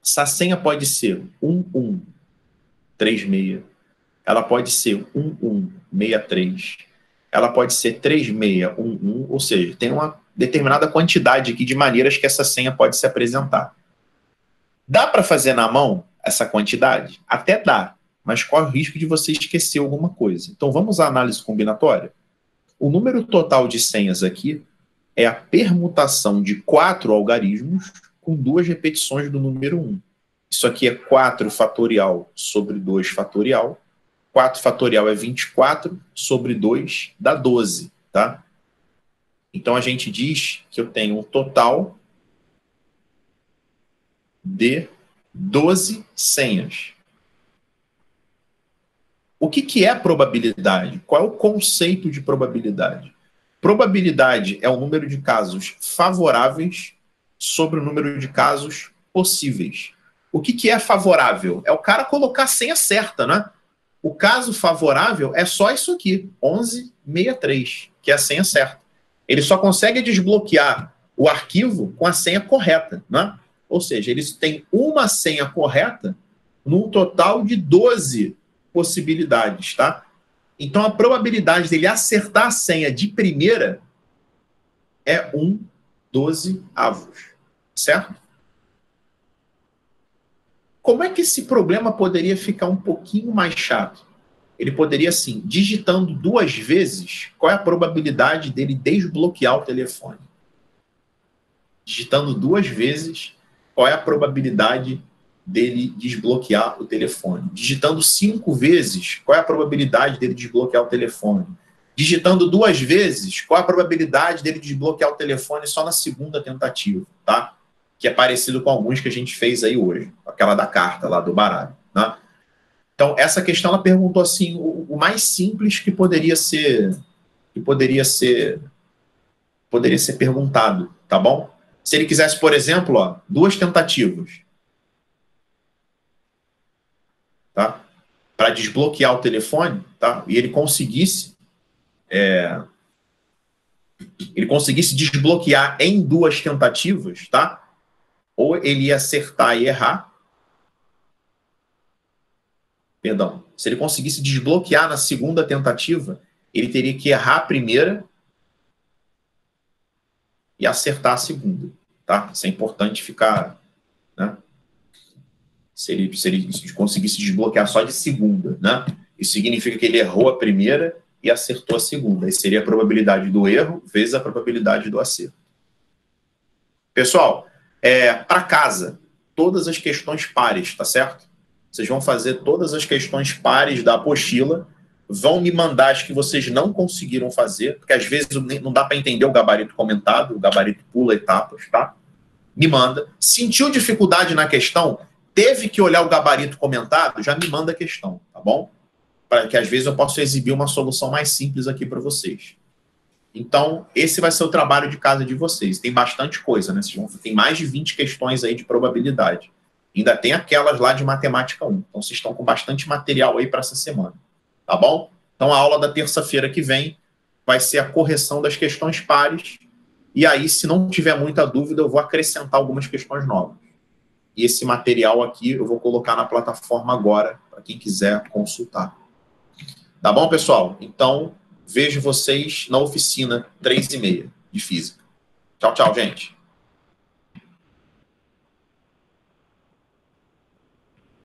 essa senha pode ser 1136, ela pode ser 1163, ela pode ser 3611, ou seja, tem uma determinada quantidade aqui de maneiras que essa senha pode se apresentar. Dá para fazer na mão essa quantidade? Até dá, mas corre o risco de você esquecer alguma coisa. Então vamos à análise combinatória? O número total de senhas aqui é a permutação de 4 algarismos com 2 repetições do número 1. Isso aqui é 4 fatorial sobre 2 fatorial. 4 fatorial é 24 sobre 2 dá 12, tá? Então a gente diz que eu tenho um total de 12 senhas. O que é probabilidade? Qual é o conceito de probabilidade? Probabilidade é o número de casos favoráveis sobre o número de casos possíveis. O que é favorável? É o cara colocar a senha certa, né? O caso favorável é só isso aqui, 1163, que é a senha certa. Ele só consegue desbloquear o arquivo com a senha correta, né? Ou seja, eles têm uma senha correta num total de 12 possibilidades, tá? Então, a probabilidade dele acertar a senha de primeira é 1/12, certo? Como é que esse problema poderia ficar um pouquinho mais chato? Ele poderia, assim, digitando 2 vezes, qual é a probabilidade dele desbloquear o telefone? digitando 2 vezes, qual é a probabilidade dele desbloquear o telefone? Digitando 5 vezes, qual é a probabilidade dele desbloquear o telefone? Digitando 2 vezes, qual é a probabilidade dele desbloquear o telefone só na segunda tentativa, tá? Que é parecido com alguns que a gente fez aí hoje, aquela da carta lá do baralho, né? Então, essa questão, ela perguntou assim, o mais simples que poderia ser perguntado, tá bom? Se ele quisesse, por exemplo, ó, 2 tentativas, tá? Para desbloquear o telefone, tá? E ele conseguisse desbloquear em 2 tentativas, tá? Ou ele ia acertar e errar. Perdão. Se ele conseguisse desbloquear na segunda tentativa, ele teria que errar a primeira e acertar a segunda, tá? Isso é importante ficar, né? Se ele conseguisse desbloquear só de segunda, né? Isso significa que ele errou a primeira e acertou a segunda. Aí seria a probabilidade do erro vezes a probabilidade do acerto. Pessoal, para casa, todas as questões pares, tá certo? Vocês vão fazer todas as questões pares da apostila, vão me mandar as que vocês não conseguiram fazer, porque às vezes não dá para entender o gabarito comentado, o gabarito pula etapas, tá? Me manda. Sentiu dificuldade na questão, teve que olhar o gabarito comentado, já me manda a questão, tá bom? Para que às vezes eu possa exibir uma solução mais simples aqui para vocês. Então, esse vai ser o trabalho de casa de vocês. Tem bastante coisa, né? Tem mais de 20 questões aí de probabilidade. Ainda tem aquelas lá de matemática 1. Então, vocês estão com bastante material aí para essa semana. Tá bom? Então, a aula da terça-feira que vem vai ser a correção das questões pares. E aí, se não tiver muita dúvida, eu vou acrescentar algumas questões novas. E esse material aqui eu vou colocar na plataforma agora, para quem quiser consultar. Tá bom, pessoal? Então, vejo vocês na oficina 3h30 de Física. Tchau, tchau, gente.